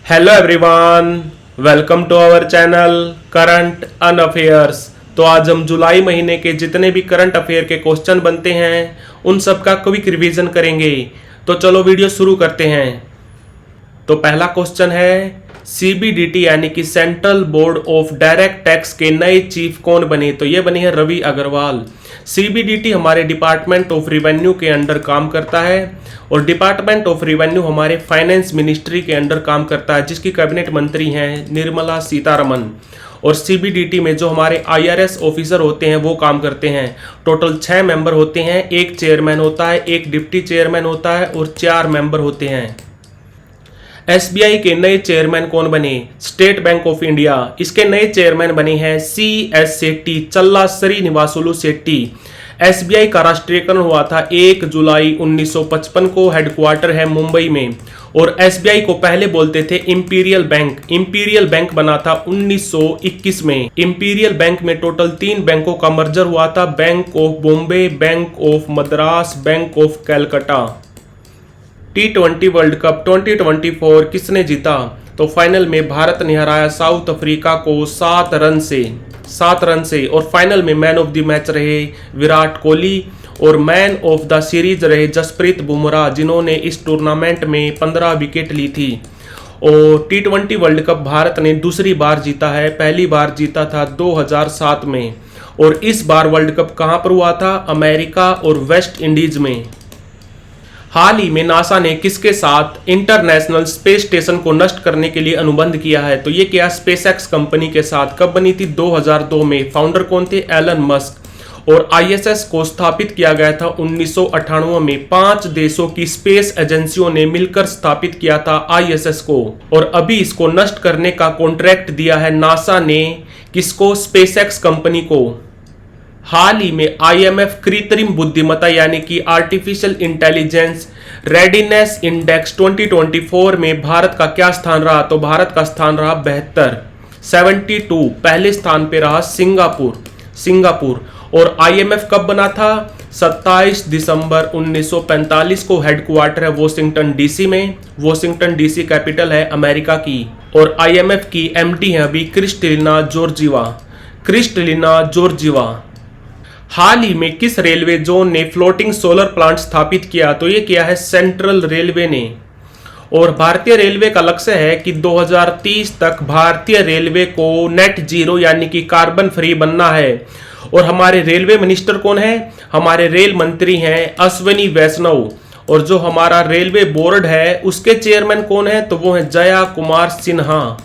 Hello everyone, welcome to our channel current on affairs. तो आज हम जुलाई महीने के जितने भी करंट अफेयर के क्वेश्चन बनते हैं उन सब का क्विक रिवीजन करेंगे। तो चलो वीडियो शुरू करते हैं। तो पहला क्वेश्चन है सीबीडीटी यानी कि central board of direct tax के नए चीफ कौन बने? तो ये बने हैं रवि अग्रवाल। सीबीडीटी हमारे डिपार्टमेंट ऑफ रिवेन्यू के अंडर काम करता है और डिपार्टमेंट ऑफ रिवेन्यू हमारे फाइनेंस मिनिस्ट्री के अंडर काम करता है, जिसकी कैबिनेट मंत्री हैं निर्मला सीतारमन। और सीबीडीटी में जो हमारे आईआरएस ऑफिसर होते हैं वो काम करते हैं। टोटल 6 मेंबर होते हैं, एक चेयरमैन होता है, एक डिप्टी चेयरमैन होता है और 4 मेंबर होते हैं। एसबीआई के नए चेयरमैन कौन बने? State bank of India. इसके नए चेयरमैन बने हैं CS शेट्टी, चल्ला श्रीनिवासुलु शेट्टी। एसबीआई का राष्ट्रीयकरण हुआ था 1 जुलाई 1955 को। हेडक्वार्टर है मुंबई में। और एसबीआई को पहले बोलते थे इंपीरियल बैंक। इंपीरियल बैंक बना था 1921 में। इंपीरियल बैंक में टोटल 3 बैंकों का मर्जर हुआ था, bank of Bombay, bank of Madras, bank of Calcutta. T20 world cup 2024 किसने जीता? तो फाइनल में भारत ने हराया साउथ अफ्रीका को 7 रन से। और फाइनल में मैन ऑफ द मैच रहे विराट कोहली और मैन ऑफ द सीरीज रहे जसप्रीत बुमराह, जिन्होंने इस टूर्नामेंट में 15 विकेट ली थी। और T20 वर्ल्ड कप भारत ने दूसरी बार जीता है, पहली बार जीता था 2007 में। और इस बार वर्ल्ड कप कहां पर हुआ था? अमेरिका और वेस्ट इंडीज में। हाल ही में नासा ने किसके साथ इंटरनेशनल स्पेस स्टेशन को नष्ट करने के लिए अनुबंध किया है? तो ये किया स्पेसएक्स कंपनी के साथ। कब बनी थी? 2002 में। फाउंडर कौन थे? Elon Musk. और आईएसएस को स्थापित किया गया था 1998 में। 5 देशों की स्पेस एजेंसियों ने मिलकर स्थापित किया था आईएसएस को। और अभी इसको नष्ट करने का कॉन्ट्रैक्ट दिया है नासा ने। किसको? स्पेसएक्स कंपनी को। हाल ही में आईएमएफ कृत्रिम बुद्धिमत्ता यानी कि आर्टिफिशियल इंटेलिजेंस रेडीनेस इंडेक्स 2024 में भारत का क्या स्थान रहा? तो भारत का स्थान रहा 72। पहले स्थान पे रहा सिंगापुर। और आईएमएफ कब बना था? 27 दिसंबर 1945 को। हेडक्वार्टर है वॉशिंगटन डीसी में। वॉशिंगटन डीसी कैपिटल है अमेरिका की। और आईएमएफ की एमडी है अभी क्रिस्टलिना जॉर्जिवा। हाल ही में किस रेलवे जोन ने फ्लोटिंग सोलर प्लांट स्थापित किया? तो ये किया है सेंट्रल रेलवे ने। और भारतीय रेलवे का लक्ष्य है कि 2030 तक भारतीय रेलवे को नेट जीरो यानी कि कार्बन फ्री बनना है। और हमारे रेलवे मिनिस्टर कौन है? हमारे रेल मंत्री हैं अश्विनी वैष्णव। और जो हमारा रेलवे बोर्ड है उसके चेयरमैन कौन है? तो वो है जया कुमार सिन्हा।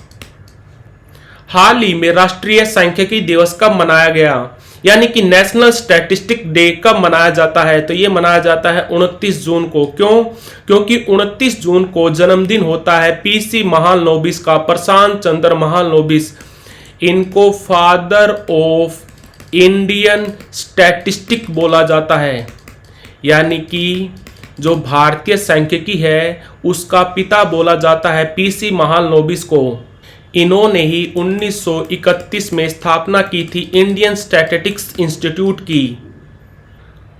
हाल ही में राष्ट्रीय सांख्यिकी दिवस कब मनाया गया? यानी कि नेशनल स्टैटिस्टिक डे कब मनाया जाता है? तो ये मनाया जाता है 29 जून को। क्यों? क्योंकि 29 जून को जन्मदिन होता है पीसी महालनोबिस का, प्रशांत चंद्र महालनोबिस। इनको फादर ऑफ इंडियन स्टैटिस्टिक बोला जाता है। यानी कि जो भारतीय सांख्यिकी है उसका पिता बोला जाता है पीसी महालनोबिस को। इन्होंने ही 1931 में स्थापना की थी इंडियन स्टैटिस्टिक्स इंस्टीट्यूट की।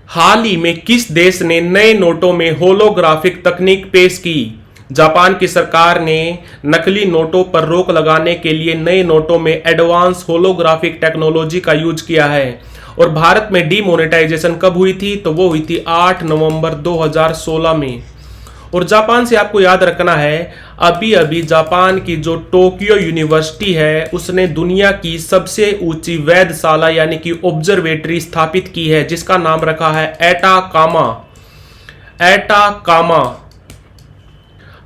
हाल ही में किस देश ने नए नोटों में होलोग्राफिक तकनीक पेश की? जापान की सरकार ने नकली नोटों पर रोक लगाने के लिए नए नोटों में एडवांस होलोग्राफिक टेक्नोलॉजी का यूज किया है। और भारत में डीमोनेटाइजेशन कब हुई थी? तो वो हुई थी 8 नवंबर 2016 में। और जापान से आपको याद रखना है, अभी जापान की जो टोक्यो यूनिवर्सिटी है उसने दुनिया की सबसे ऊंची वेधशाला यानी कि ऑब्जर्वेटरी स्थापित की है, जिसका नाम रखा है एटाकामा।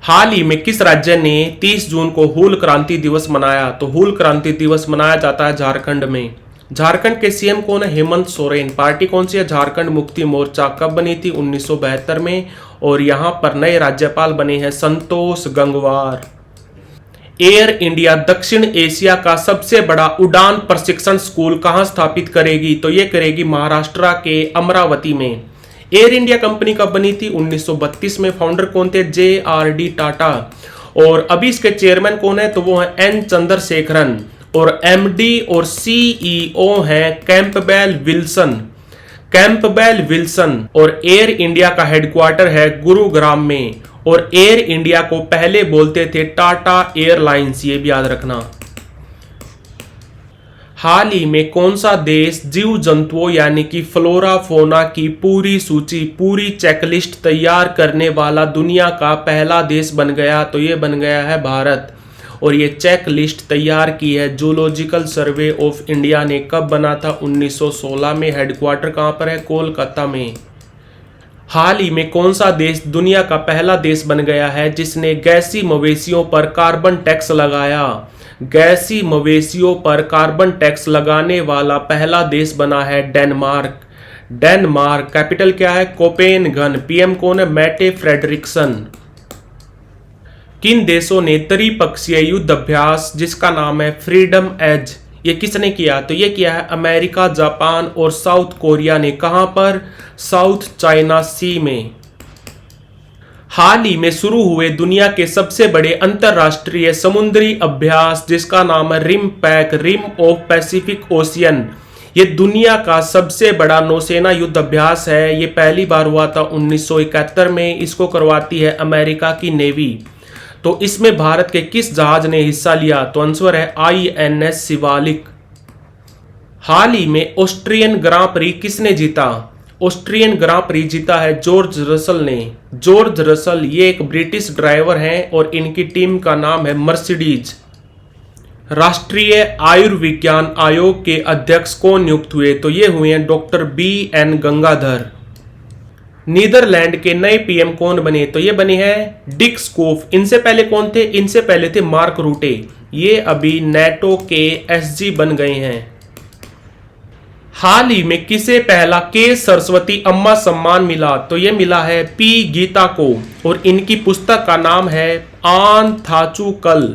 हाल ही में किस राज्य ने 30 जून को हूल क्रांति दिवस मनाया? तो हूल क्रांति दिवस मनाया जाता है झारखंड में। झारखंड के सीएम कौन है? हेमंत सोरेन। पार्टी कौन सी है? झारखंड मुक्ति मोर्चा। कब बनी थी? 1972 में। और यहां पर नए राज्यपाल बने हैं संतोष गंगवार। एयर इंडिया दक्षिण एशिया का सबसे बड़ा उड़ान प्रशिक्षण स्कूल कहां स्थापित करेगी? तो ये करेगी महाराष्ट्र के अमरावती में। एयर इंडिया कंपनी कब बनी थी? 1932 में। फाउंडर कौन थे? JRD टाटा। और अभी इसके चेयरमैन कौन है? तो वो है N चंद्रशेखरन। और MD और CEO हैं कैंपबेल विल्सन। और एयर इंडिया का हेडक्वार्टर है गुरुग्राम में। और एयर इंडिया को पहले बोलते थे टाटा एयरलाइंस, ये भी याद रखना। हाल ही में कौन सा देश जीव जंतुओं यानी कि फ्लोरा फोना की पूरी सूची, पूरी चेकलिस्ट तैयार करने वाला दुनिया का पहला देश बन गया? तो ये बन गया है भारत। और ये चेक लिस्ट तैयार की है जूलॉजिकल सर्वे ऑफ इंडिया ने। कब बना था? 1916 में। हेडक्वार्टर कहाँ पर है? कोलकाता में। हाल ही में कौन सा देश दुनिया का पहला देश बन गया है जिसने गैसी मवेशियों पर कार्बन टैक्स लगाया? गैसी मवेशियों पर कार्बन टैक्स लगाने वाला पहला देश बना है डेनमार्क। डेनमार्क। कैपिटल क्या है? कोपेनगन। पीएम कौन है? मैटे फ्रेडरिक्सन। किन देशों ने त्रिपक्षीय युद्ध अभ्यास जिसका नाम है फ्रीडम एज, ये किसने किया? तो ये किया है अमेरिका, जापान और साउथ कोरिया ने। कहां पर? साउथ चाइना सी में। हाल ही में शुरू हुए दुनिया के सबसे बड़े अंतरराष्ट्रीय समुद्री अभ्यास जिसका नाम है RIMPAC, rim of Pacific Ocean. ये दुनिया का सबसे बड़ा नौसेना युद्ध अभ्यास है। ये पहली बार हुआ था 1971 में। इसको करवाती है अमेरिका की नेवी। तो इसमें भारत के किस जहाज ने हिस्सा लिया? तो आंसर है INS शिवालिक। हाल ही में ऑस्ट्रियन ग्रां प्री किसने जीता? ऑस्ट्रियन ग्रां प्री जीता है जॉर्ज रसल ने। जॉर्ज रसल ये एक ब्रिटिश ड्राइवर हैं और इनकी टीम का नाम है मर्सिडीज। राष्ट्रीय आयुर्विज्ञान आयोग के अध्यक्ष कौन नियुक्त हुए? तो ये हुए हैं डॉक्टर BN गंगाधर। नीदरलैंड के नए पीएम कौन बने? तो ये बने हैं डिक स्कूफ। इनसे पहले कौन थे? इनसे पहले थे मार्क रूटे। ये अभी नेटो के SG बन गए हैं। हाल ही में किसे पहला के सरस्वती अम्मा सम्मान मिला? तो ये मिला है P गीता को और इनकी पुस्तक का नाम है आन थाचू कल।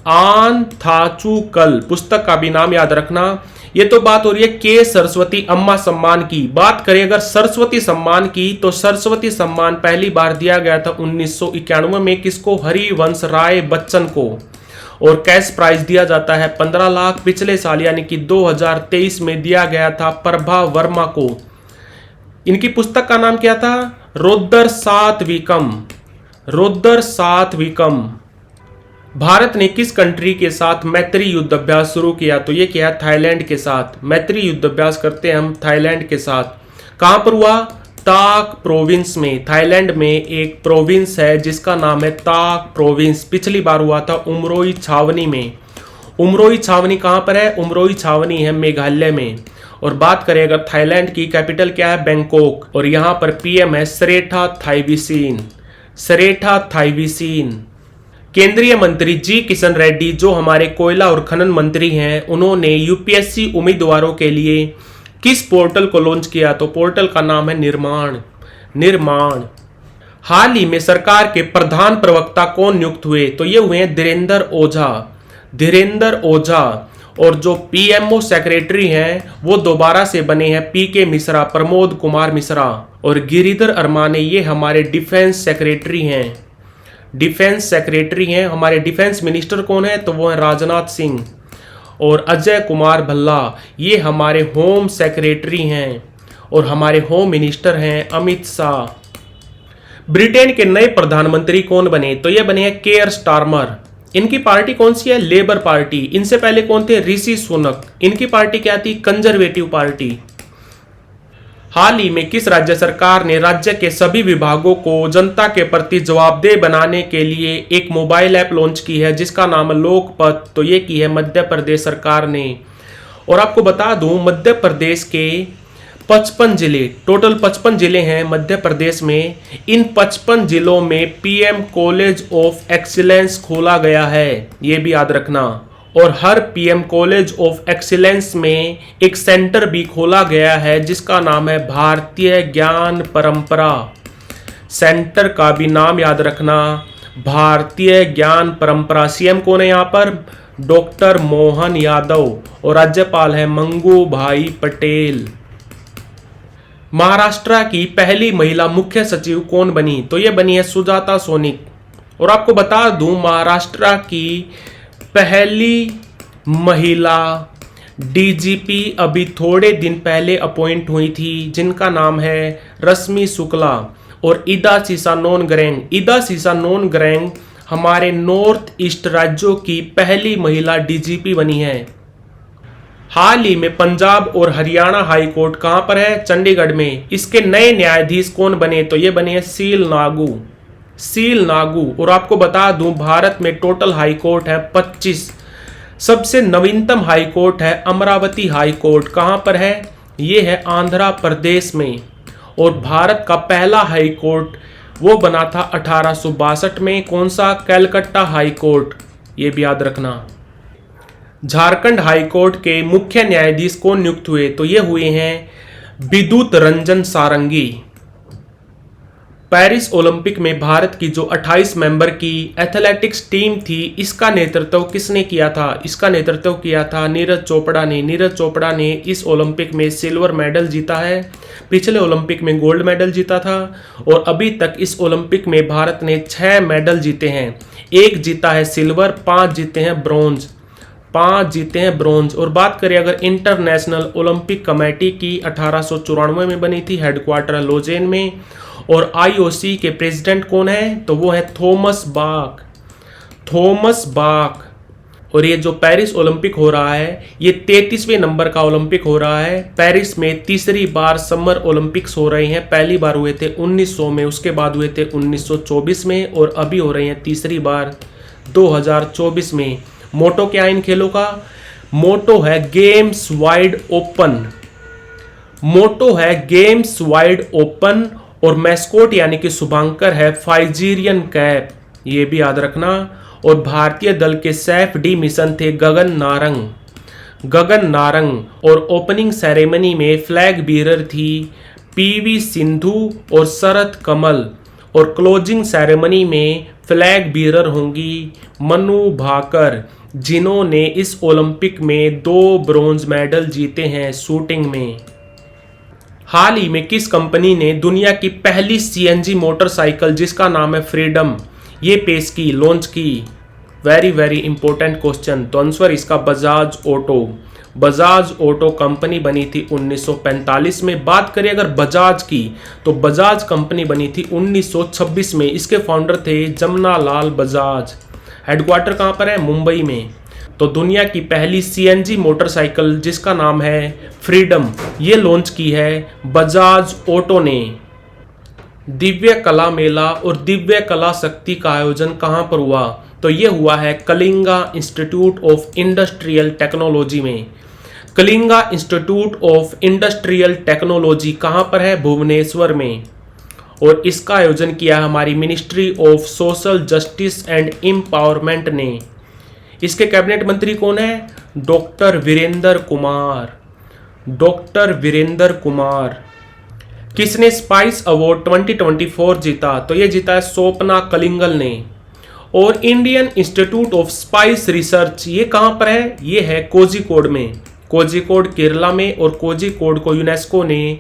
आन थाचू कल पुस्तक का भी नाम याद रखना। ये तो बात हो रही है के सरस्वती अम्मा सम्मान की। बात करें अगर सरस्वती सम्मान की तो सरस्वती सम्मान पहली बार दिया गया था 1991 में। किसको? हरिवंश राय बच्चन को। और कैश प्राइज दिया जाता है 15 लाख। पिछले साल यानी कि 2023 में दिया गया था प्रभा वर्मा को। इनकी पुस्तक का नाम क्या था? रोदर सातविकम। रोदर सातविकम। भारत ने किस कंट्री के साथ मैत्री युद्ध अभ्यास शुरू किया? तो ये किया थाईलैंड के साथ। मैत्री युद्ध अभ्यास करते हैं हम थाईलैंड के साथ। कहां पर हुआ? ताक प्रोविंस में। थाईलैंड में एक प्रोविंस है जिसका नाम है ताक प्रोविंस। पिछली बार हुआ था उमरोई छावनी में। उमरोई छावनी कहां पर है? उमरोई छावनी है मेघालय में। और बात करें अगर थाईलैंड की, कैपिटल क्या है? बैंकॉक। और यहां पर पीएम है सरेठा थाईविसीन। सरेठा थाईविसीन। केंद्रीय मंत्री जी किशन रेड्डी जो हमारे कोयला और खनन मंत्री हैं, उन्होंने यूपीएससी उम्मीदवारों के लिए किस पोर्टल को लॉन्च किया? तो पोर्टल का नाम है निर्माण। निर्माण। हाल ही में सरकार के प्रधान प्रवक्ता कौन नियुक्त हुए? तो ये हुए हैं धीरेंद्र ओझा। धीरेंद्र ओझा। और जो पीएमओ सेक्रेटरी हैं वो दोबारा से बने हैं PK मिश्रा, प्रमोद कुमार मिश्रा। और गिरिधर अरमाने ये हमारे डिफेंस सेक्रेटरी हैं। डिफेंस सेक्रेटरी हैं। हमारे डिफेंस मिनिस्टर कौन है? तो वो है राजनाथ सिंह। और अजय कुमार भल्ला ये हमारे होम सेक्रेटरी हैं। और हमारे होम मिनिस्टर हैं अमित शाह। ब्रिटेन के नए प्रधानमंत्री कौन बने? तो ये बने हैं केयर स्टारमर। इनकी पार्टी कौन सी है? Labour party. इनसे पहले कौन थे? ऋषि सुनक। इनकी पार्टी क्या थी? Conservative party. हाल ही में किस राज्य सरकार ने राज्य के सभी विभागों को जनता के प्रति जवाबदेह बनाने के लिए एक मोबाइल ऐप लॉन्च की है जिसका नाम है लोकपथ? तो ये की है मध्य प्रदेश सरकार ने। और आपको बता दूं मध्य प्रदेश के 55 जिले, टोटल 55 जिले हैं मध्य प्रदेश में। इन 55 जिलों में पीएम कॉलेज ऑफ एक्सीलेंस खोला गया है, ये भी याद रखना। और हर पीएम कॉलेज ऑफ एक्सीलेंस में एक सेंटर भी खोला गया है जिसका नाम है भारतीय ज्ञान परंपरा। सेंटर का भी नाम याद रखना, भारतीय ज्ञान परंपरा। सीएम कौन है यहाँ पर? डॉक्टर मोहन यादव। और राज्यपाल है मंगू भाई पटेल। महाराष्ट्र की पहली महिला मुख्य सचिव कौन बनी? तो ये बनी है सुजाता सोनिक। और आपको बता दूं महाराष्ट्र की पहली महिला डीजीपी अभी थोड़े दिन पहले अपॉइंट हुई थी जिनका नाम है रश्मि शुक्ला। और इदा सीसानोन ग्रेंग हमारे नॉर्थ ईस्ट राज्यों की पहली महिला डीजीपी बनी है। हाल ही में पंजाब और हरियाणा हाई कोर्ट कहां पर है? चंडीगढ़ में। इसके नए न्यायाधीश कौन बने? तो ये बने हैं सील नागू। और आपको बता दूं, भारत में टोटल हाई कोर्ट है 25। सबसे नवीनतम हाई कोर्ट है अमरावती हाई कोर्ट। कहां पर है? ये है आंध्र प्रदेश में। और भारत का पहला हाई कोर्ट वो बना था 1862 में। कौन सा? Calcutta high court. ये भी याद रखना। झारखंड हाई कोर्ट के मुख्य न्यायाधीश कौन नियुक्त हुए? तो ये हुए हैं विद्युत रंजन सारंगी। पेरिस ओलंपिक में भारत की जो 28 मेंबर की एथलेटिक्स टीम थी, इसका नेतृत्व किसने किया था? इसका नेतृत्व किया था नीरज चोपड़ा ने। नीरज चोपड़ा ने इस ओलंपिक में सिल्वर मेडल जीता है। पिछले ओलंपिक में गोल्ड मेडल जीता था। और अभी तक इस ओलंपिक में भारत ने 6 मेडल जीते हैं। 1 जीता है सिल्वर, 5 जीते हैं ब्रॉन्ज। और बात करें अगर इंटरनेशनल ओलंपिक कमेटी की, 1894 में बनी थी, हेडक्वार्टर लोजेन में। और आईओसी के प्रेसिडेंट कौन है? तो वो है थॉमस बाक। और ये जो पेरिस ओलंपिक हो रहा है, ये 33वें नंबर का ओलंपिक हो रहा है। पेरिस में तीसरी बार समर ओलंपिक्स हो रहे हैं। पहली बार हुए थे 1900 में, उसके बाद हुए थे 1924 में, और अभी हो रहे हैं तीसरी बार 2024 में। मोटो क्या है इन खेलों का? मोटो है गेम्स वाइड ओपन। और मैस्कोट यानी कि शुभांकर है फाइजीरियन कैप। ये भी याद रखना। और भारतीय दल के सैफ डी मिशन थे गगन नारंग। और ओपनिंग सेरेमनी में फ्लैग बीरर थी पीवी सिंधु और शरत कमल। और क्लोजिंग सेरेमनी में फ्लैग बीरर होंगी मनु भाकर, जिन्होंने इस ओलंपिक में 2 ब्रॉन्ज मेडल जीते हैं शूटिंग में। हाल ही में किस कंपनी ने दुनिया की पहली सीएनजी मोटरसाइकिल, जिसका नाम है फ्रीडम, ये लॉन्च की? Very important question. तो आंसर इसका बजाज ऑटो कंपनी बनी थी 1945 में। बात करें अगर बजाज की, तो बजाज कंपनी बनी थी 1926 में। इसके फाउंडर थे जमना लाल बजाज। हेडक्वार्टर कहां पर है? मुंबई में। तो दुनिया की पहली सीएनजी मोटरसाइकिल, जिसका नाम है फ्रीडम, ये लॉन्च की है बजाज ऑटो ने। दिव्य कला मेला और दिव्य कला शक्ति का आयोजन कहां पर हुआ? तो ये हुआ है Kalinga institute of industrial technology में। Kalinga institute of industrial technology कहां पर है? भुवनेश्वर में। और इसका आयोजन किया हमारी ministry of social justice and empowerment ने। इसके कैबिनेट मंत्री कौन है? डॉक्टर वीरेंद्र कुमार। किसने स्पाइस अवार्ड 2024 जीता? तो ये जीता है स्वप्ना कलिंगल ने। और Indian institute of spice research, ये कहां पर है? ये है कोझिकोड में। कोझिकोड केरला में। और कोझिकोड को यूनेस्को ने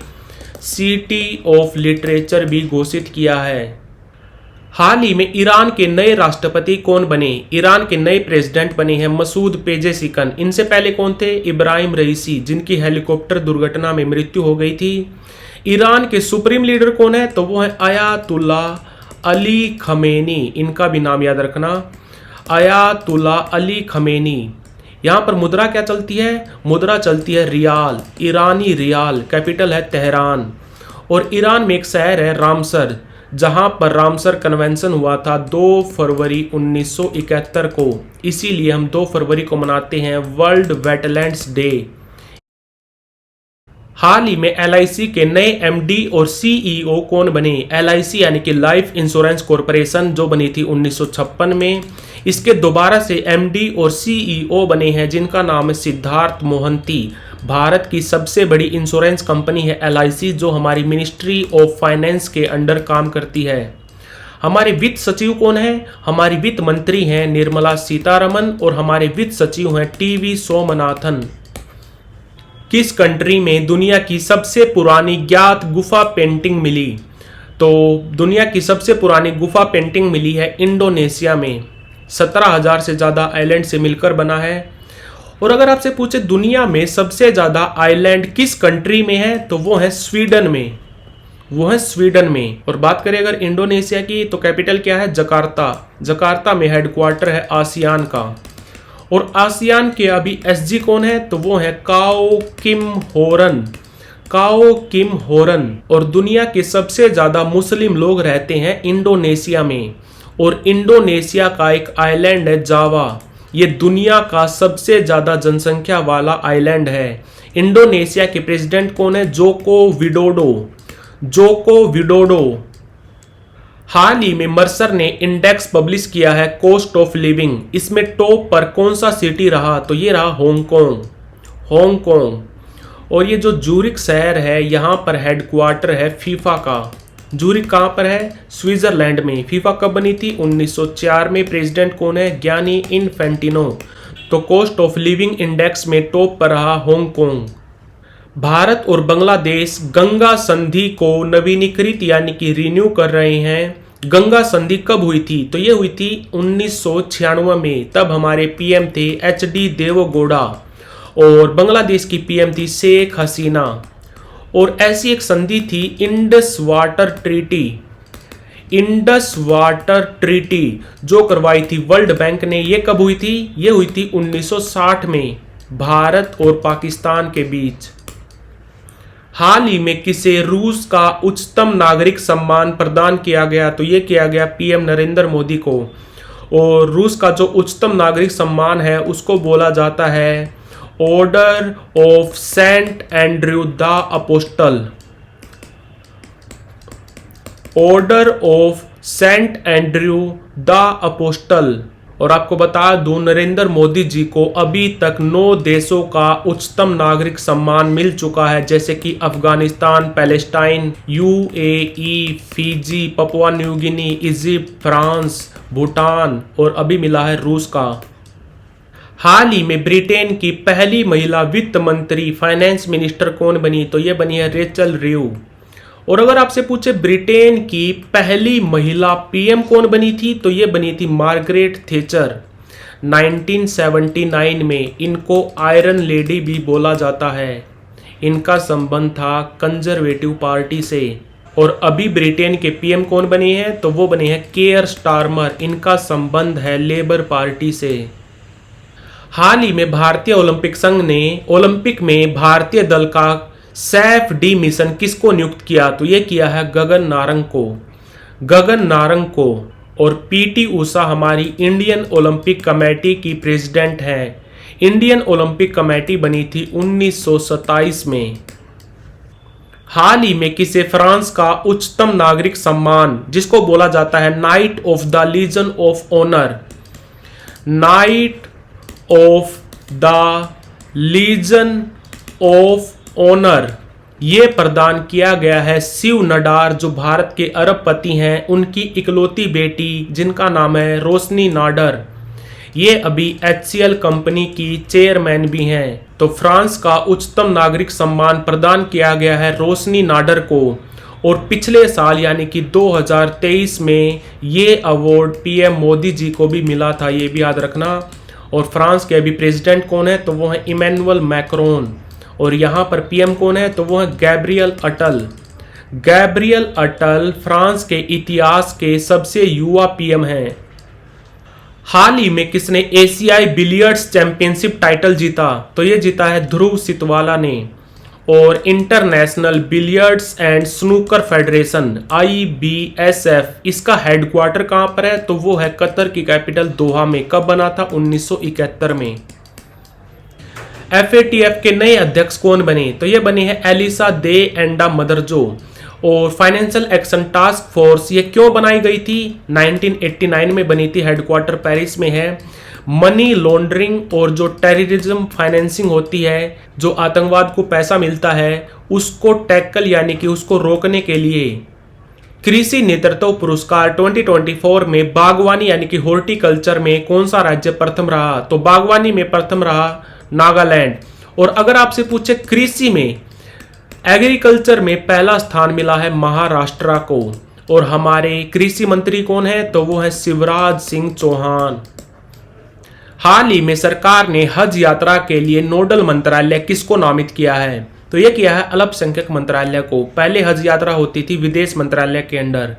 सिटी ऑफ लिटरेचर भी घोषित किया है। हाल ही में ईरान के नए राष्ट्रपति कौन बने? ईरान के नए प्रेसिडेंट बने हैं मसूद पेजेशिकन। इनसे पहले कौन थे? इब्राहिम रईसी, जिनकी हेलीकॉप्टर दुर्घटना में मृत्यु हो गई थी। ईरान के सुप्रीम लीडर कौन है? तो वो है अयातुल्ला अली खमेनी। इनका भी नाम याद रखना, अयातुल्ला अली खमेनी। यहाँ पर मुद्रा क्या चलती है? मुद्रा चलती है रियाल, ईरानी रियाल। कैपिटल है तेहरान। और ईरान में एक शहर है रामसर, जहां पर रामसर कन्वेंशन हुआ था 2 फरवरी 1971 को। इसीलिए हम 2 फरवरी को मनाते हैं वर्ल्ड वेटलैंड्स डे। हाल ही में एलआईसी के नए एमडी और सीईओ कौन बने? एलआईसी यानी कि लाइफ इंश्योरेंस कॉरपोरेशन, जो बनी थी 1956 में। इसके दोबारा से एमडी और सीईओ बने हैं, जिनका नाम है सिद्धार्थ मोहंती। भारत की सबसे बड़ी इंश्योरेंस कंपनी है एलआईसी, जो हमारी मिनिस्ट्री ऑफ फाइनेंस के अंडर काम करती है। हमारे वित्त सचिव कौन है? हमारी वित्त मंत्री हैं निर्मला सीतारमन। और हमारे वित्त सचिव हैं टीवी सोमनाथन। किस कंट्री में दुनिया की सबसे पुरानी ज्ञात गुफा पेंटिंग मिली? तो दुनिया की सबसे पुरानी गुफा पेंटिंग मिली है इंडोनेशिया में। 17,000 से ज़्यादा आइलैंड से मिलकर बना है। और अगर आपसे पूछे दुनिया में सबसे ज़्यादा आइलैंड किस कंट्री में है, तो वो है स्वीडन में। वो है स्वीडन में। और बात करें अगर इंडोनेशिया की तो कैपिटल क्या है, जकार्ता। जकार्ता में हेडक्वार्टर है आसियान का। और आसियान के अभी एसजी कौन है, तो वो है काओ किम होरन। काओ किम होरन। और दुनिया के सबसे ज्यादा मुस्लिम लोग रहते हैं इंडोनेशिया में। और इंडोनेशिया का एक आइलैंड है जावा, ये दुनिया का सबसे ज्यादा जनसंख्या वाला आइलैंड है। इंडोनेशिया के प्रेसिडेंट कौन है, जोको विडोडो। Joko Widodo. हाल ही में मर्सर ने इंडेक्स पब्लिश किया है कॉस्ट ऑफ लिविंग, इसमें टॉप पर कौन सा सिटी रहा, तो ये रहा हांगकांग। हांगकांग। और ये जो जूरिक शहर है यहाँ पर हेडक्वार्टर है फीफा का। जूरिक कहाँ पर है, स्विट्जरलैंड में। फीफा कब बनी थी, 1904 में। प्रेसिडेंट कौन है, गियानी इन्फेंटिनो। तो कॉस्ट ऑफ लिविंग इंडेक्स में टॉप पर रहा हांगकांग। भारत और बांग्लादेश गंगा संधि को नवीनीकृत यानी कि रिन्यू कर रहे हैं। गंगा संधि कब हुई थी, तो ये हुई थी 1996 में। तब हमारे पीएम थे एचडी देवगौड़ा और बांग्लादेश की पीएम थी शेख हसीना। और ऐसी एक संधि थी Indus water treaty. Indus water treaty जो करवाई थी वर्ल्ड बैंक ने, ये कब हुई थी, ये हुई थी 1960 में भारत और पाकिस्तान के बीच। हाल ही में किसे रूस का उच्चतम नागरिक सम्मान प्रदान किया गया, तो ये किया गया पीएम नरेंद्र मोदी को। और रूस का जो उच्चतम नागरिक सम्मान है उसको बोला जाता है Order of Saint Andrew the Apostle. Order of Saint Andrew the Apostle. और आपको बता दूं नरेंद्र मोदी जी को अभी तक 9 देशों का उच्चतम नागरिक सम्मान मिल चुका है, जैसे कि Afghanistan, Palestine, UAE, Fiji, Papua New Guinea, Egypt, France, Bhutan और अभी मिला है रूस का। हाल ही में ब्रिटेन की पहली महिला वित्त मंत्री फाइनेंस मिनिस्टर कौन बनी, तो ये बनी है रेचल रीव। और अगर आपसे पूछे ब्रिटेन की पहली महिला पीएम कौन बनी थी, तो ये बनी थी मार्गरेट थेचर 1979 में। इनको आयरन लेडी भी बोला जाता है। इनका संबंध था कंजर्वेटिव पार्टी से। और अभी ब्रिटेन के पीएम कौन बने हैं, तो वो बने हैं केयर स्टारमर। इनका संबंध है लेबर पार्टी से। हाल ही में भारतीय ओलंपिक संघ ने ओलंपिक में भारतीय दल का सैफ डी मिशन किसको नियुक्त किया, तो ये किया है गगन नारंग को। गगन नारंग को। और पीटी उषा हमारी इंडियन ओलंपिक कमेटी की प्रेसिडेंट है। इंडियन ओलंपिक कमेटी बनी थी 1927 में। हाल ही में किसे फ्रांस का उच्चतम नागरिक सम्मान जिसको बोला जाता है Knight of the Legion of Honour, Knight of the Legion of Honour, ये प्रदान किया गया है शिव नडार जो भारत के अरबपति हैं, उनकी इकलौती बेटी जिनका नाम है रोशनी नाडर। ये अभी HCL कंपनी की चेयरमैन भी हैं। तो फ्रांस का उच्चतम नागरिक सम्मान प्रदान किया गया है रोशनी नाडर को। और पिछले साल यानी कि 2023 में ये अवार्ड पीएम मोदी जी को भी मिला था, ये भी याद रखना। और फ्रांस के अभी प्रेसिडेंट कौन है, तो वो है इमैनुअल मैक्रोन। और यहाँ पर पीएम कौन है, तो वो है गैब्रियल अटल। गैब्रियल अटल फ्रांस के इतिहास के सबसे युवा पीएम हैं। हाल ही में किसने एशियाई बिलियर्ड्स चैंपियनशिप टाइटल जीता, तो ये जीता है ध्रुव सितवाला ने। और international billiards and snooker federation IBSF, इसका हेडक्वार्टर कहाँ पर है, तो वो है कतर की कैपिटल दोहा में। कब बना था, 1971 में। FATF के नए अध्यक्ष कौन बने, तो ये बने हैं एलिसा दे एंडा मदरजो। और फाइनेंशियल एक्शन टास्क फोर्स ये क्यों बनाई गई थी, 1989 में बनी थी, हेडक्वार्टर पेरिस में है। मनी लॉन्ड्रिंग और जो टेररिज्म फाइनेंसिंग होती है, जो आतंकवाद को पैसा मिलता है, उसको टैकल यानी कि उसको रोकने के लिए कृषि नेतृत्व पुरस्कार 2024 में बागवानी यानी कि हॉर्टिकल्चर में कौन सा राज्य प्रथम रहा, तो बागवानी में प्रथम रहा नागालैंड। और अगर आपसे पूछे कृषि में, एग्रीकल्चर में पहला स्थान मिला है महाराष्ट्र को। और हमारे कृषि मंत्री कौन है, तो वो है शिवराज सिंह चौहान। हाल ही में सरकार ने हज यात्रा के लिए नोडल मंत्रालय किसको नामित किया है, तो ये किया है अल्पसंख्यक मंत्रालय को। पहले हज यात्रा होती थी विदेश मंत्रालय के अंडर।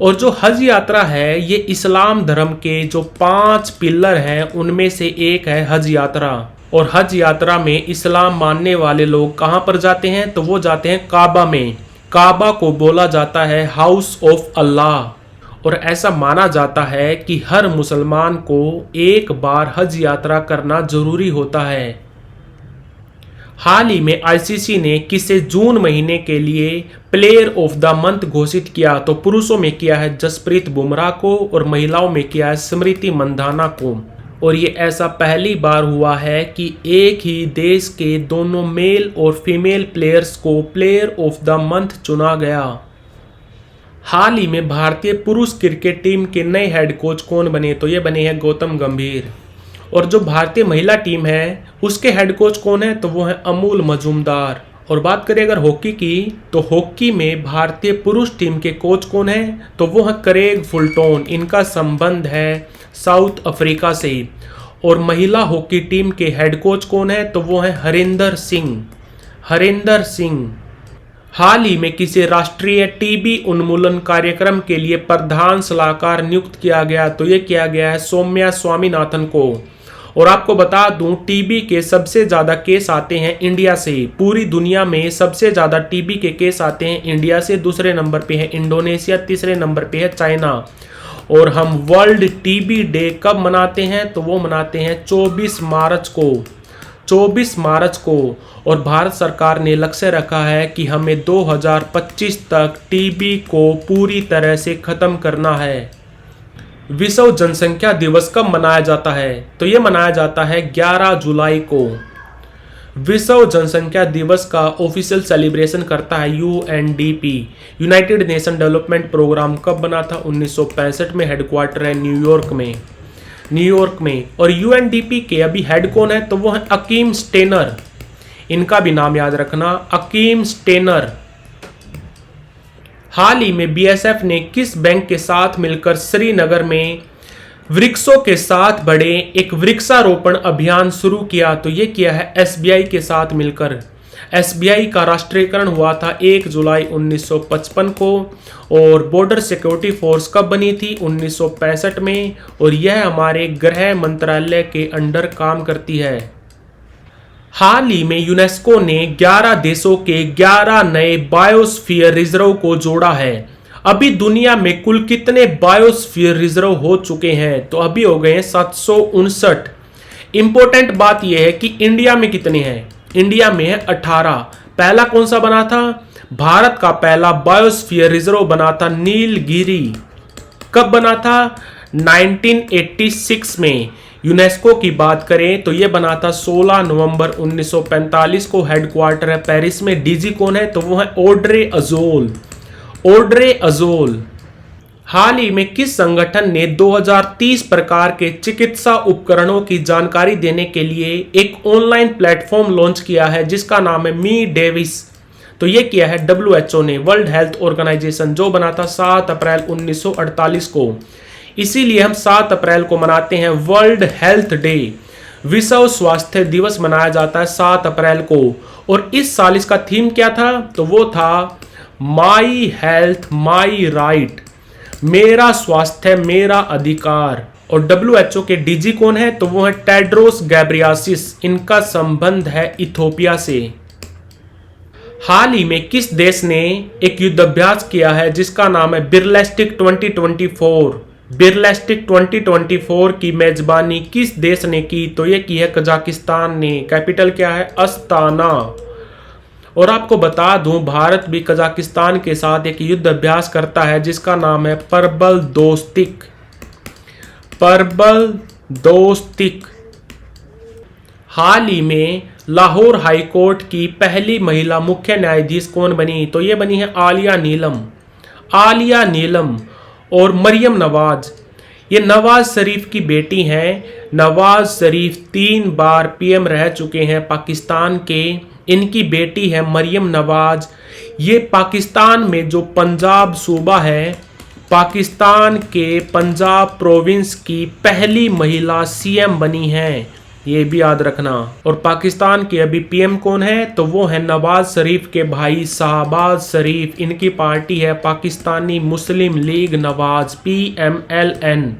और जो हज यात्रा है ये इस्लाम धर्म के जो 5 पिलर हैं उनमें से एक है हज यात्रा। और हज यात्रा में इस्लाम मानने वाले लोग कहाँ पर जाते हैं, तो वो जाते हैं काबा में। काबा को बोला जाता है हाउस ऑफ अल्लाह। और ऐसा माना जाता है कि हर मुसलमान को एक बार हज यात्रा करना जरूरी होता है। हाल ही में आईसीसी ने किसे जून महीने के लिए प्लेयर ऑफ द मंथ घोषित किया, तो पुरुषों में किया है जसप्रीत बुमराह को और महिलाओं में किया है स्मृति मंधाना को। और ये ऐसा पहली बार हुआ है कि एक ही देश के दोनों मेल और फीमेल प्लेयर्स को प्लेयर ऑफ द मंथ चुना गया। हाल ही में भारतीय पुरुष क्रिकेट टीम के नए हेड कोच कौन बने, तो ये बने हैं गौतम गंभीर। और जो भारतीय महिला टीम है उसके हेड कोच कौन है, तो वो है अमूल मजूमदार। और बात करें अगर हॉकी की, तो हॉकी में भारतीय पुरुष टीम के कोच कौन है, तो वो है क्रेग फुलटोन। इनका संबंध है साउथ अफ्रीका से। और महिला हॉकी टीम के हेड कोच कौन है, तो वो है हरिंदर सिंह। हरिंदर सिंह हाल ही में किसी राष्ट्रीय टीबी उन्मूलन कार्यक्रम के लिए प्रधान सलाहकार नियुक्त किया गया, तो ये किया गया है सौम्या स्वामीनाथन को। और आपको बता दूं टीबी के सबसे ज्यादा केस आते हैं इंडिया से। पूरी दुनिया में सबसे ज्यादा टीबी के केस आते हैं इंडिया से। दूसरे नंबर पे है इंडोनेशिया, तीसरे नंबर पे है चाइना। और हम वर्ल्ड टीबी डे कब मनाते हैं, तो वो मनाते हैं 24 मार्च को। 24 मार्च को। और भारत सरकार ने लक्ष्य रखा है कि हमें 2025 तक टीबी को पूरी तरह से खत्म करना है। विश्व जनसंख्या दिवस कब मनाया जाता है, तो ये मनाया जाता है 11 जुलाई को। विश्व जनसंख्या दिवस का ऑफिशियल सेलिब्रेशन करता है UNDP, United Nation Development Programme. कब बना था, 1965 में। हेडक्वार्टर है न्यूयॉर्क में। और यूएनडीपी के अभी हेड कौन है, तो वो है अकीम स्टेनर। इनका भी नाम याद रखना, अकीम स्टेनर। हाल ही में बीएसएफ ने किस बैंक के साथ मिलकर श्रीनगर में वृक्षों के साथ बड़े एक वृक्षारोपण अभियान शुरू किया, तो ये किया है एसबीआई के साथ मिलकर। एसबीआई का राष्ट्रीयकरण हुआ था 1 जुलाई 1955 को। और बॉर्डर सिक्योरिटी फोर्स कब बनी थी, 1965 में। और यह हमारे गृह मंत्रालय के अंडर काम करती है। हाल ही में यूनेस्को ने 11 देशों के 11 नए बायोस्फीयर रिजर्व को जोड़ा है। अभी दुनिया में कुल कितने बायोस्फीयर रिजर्व हो चुके हैं, तो अभी हो गए हैं 759। इंपॉर्टेंट बात यह है कि इंडिया में कितने हैं, इंडिया में है 18। पहला कौन सा बना था, भारत का पहला बायोस्फीयर रिजर्व बना था नीलगिरी। कब बना था, 1986 में। यूनेस्को की बात करें तो यह बना था 16 नवंबर 1945 को। हेडक्वार्टर है पेरिस में। डीजी कौन है, तो वो है ऑड्रे अजोल। हाल ही में किस संगठन ने 2030 प्रकार के चिकित्सा उपकरणों की जानकारी देने के लिए एक ऑनलाइन प्लेटफॉर्म लॉन्च किया है, जिसका नाम है मी डेविस। तो यह किया है WHO ने, वर्ल्ड हेल्थ ऑर्गेनाइजेशन, जो बना था 7 अप्रैल 1948 को। इसीलिए हम 7 अप्रैल को मनाते हैं वर्ल्ड हेल्थ डे। विश्व स्वास्थ्य दिवस मनाया जाता है 7 अप्रैल को। और इस साल इसका थीम क्या था, तो वो था माई हेल्थ माई राइट, मेरा स्वास्थ्य मेरा अधिकार। और WHO के डीजी कौन है, तो वो है टेड्रोस गैब्रियासिस। इनका संबंध है इथोपिया से। हाल ही में किस देश ने एक युद्धाभ्यास किया है जिसका नाम है बिरलेस्टिक 2024। बिरलेस्टिक 2024 की मेजबानी किस देश ने की, तो ये की है कजाकिस्तान ने। कैपिटल क्या है, अस्ताना। और आपको बता दूं, भारत भी कजाकिस्तान के साथ एक युद्ध अभ्यास करता है जिसका नाम है परबल दोस्तिक। हाल ही में लाहौर हाईकोर्ट की पहली महिला मुख्य न्यायाधीश कौन बनी, तो ये बनी है आलिया नीलम। और मरियम नवाज, ये नवाज शरीफ की बेटी हैं। नवाज शरीफ 3 बार पीएम रह चुके हैं पाकिस्तान के। इनकी बेटी है मरियम नवाज। ये पाकिस्तान में जो पंजाब सूबा है, पाकिस्तान के पंजाब प्रोविंस की पहली महिला सीएम बनी हैं। ये भी याद रखना। और पाकिस्तान के अभी पीएम कौन है, तो वो है नवाज शरीफ के भाई शाहबाज शरीफ। इनकी पार्टी है पाकिस्तानी मुस्लिम लीग नवाज, PMLN।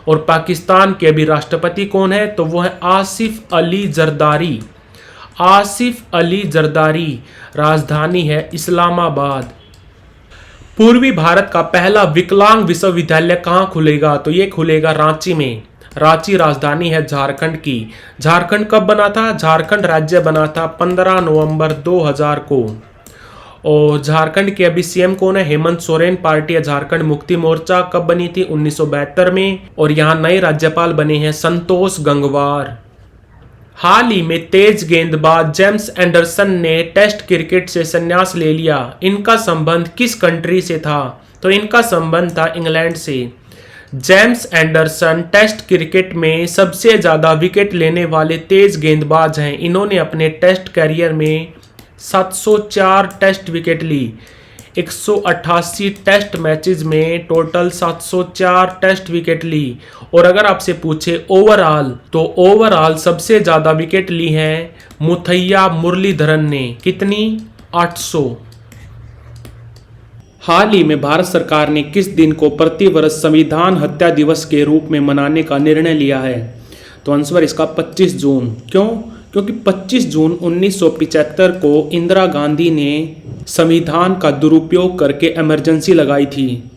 और पाकिस्तान के अभी राष्ट्रपति कौन है, तो वो है आसिफ अली जरदारी। आसिफ अली जरदारी। राजधानी है इस्लामाबाद। पूर्वी भारत का पहला विकलांग विश्वविद्यालय कहाँ खुलेगा, तो ये खुलेगा रांची में। रांची राजधानी है झारखंड की। झारखंड कब बना था, झारखंड राज्य बना था 15 नवंबर 2000 को। और झारखंड के अभी सीएम कौन है, हेमंत सोरेन। पार्टी है झारखंड मुक्ति मोर्चा। कब बनी थी, 1972 में। और यहाँ नए राज्यपाल बने हैं संतोष गंगवार। हाल ही में तेज गेंदबाज जेम्स एंडरसन ने टेस्ट क्रिकेट से संन्यास ले लिया। इनका संबंध किस कंट्री से था, तो इनका संबंध था इंग्लैंड से। जेम्स एंडरसन टेस्ट क्रिकेट में सबसे ज्यादा विकेट लेने वाले तेज गेंदबाज हैं। इन्होंने अपने टेस्ट करियर में 704 टेस्ट विकेट ली। 188 टेस्ट मैचेस में टोटल 704 टेस्ट विकेट ली। और अगर आपसे पूछे ओवरऑल, तो ओवरऑल सबसे ज्यादा विकेट ली हैं मुथैया मुरलीधरन ने। कितनी, 800। हाल ही में भारत सरकार ने किस दिन को प्रतिवर्ष संविधान हत्या दिवस के रूप में मनाने का निर्णय लिया है, तो आंसर इसका 25 जून। क्यों, क्योंकि 25 जून 1975 को इंदिरा गांधी ने संविधान का दुरुपयोग करके इमरजेंसी लगाई थी।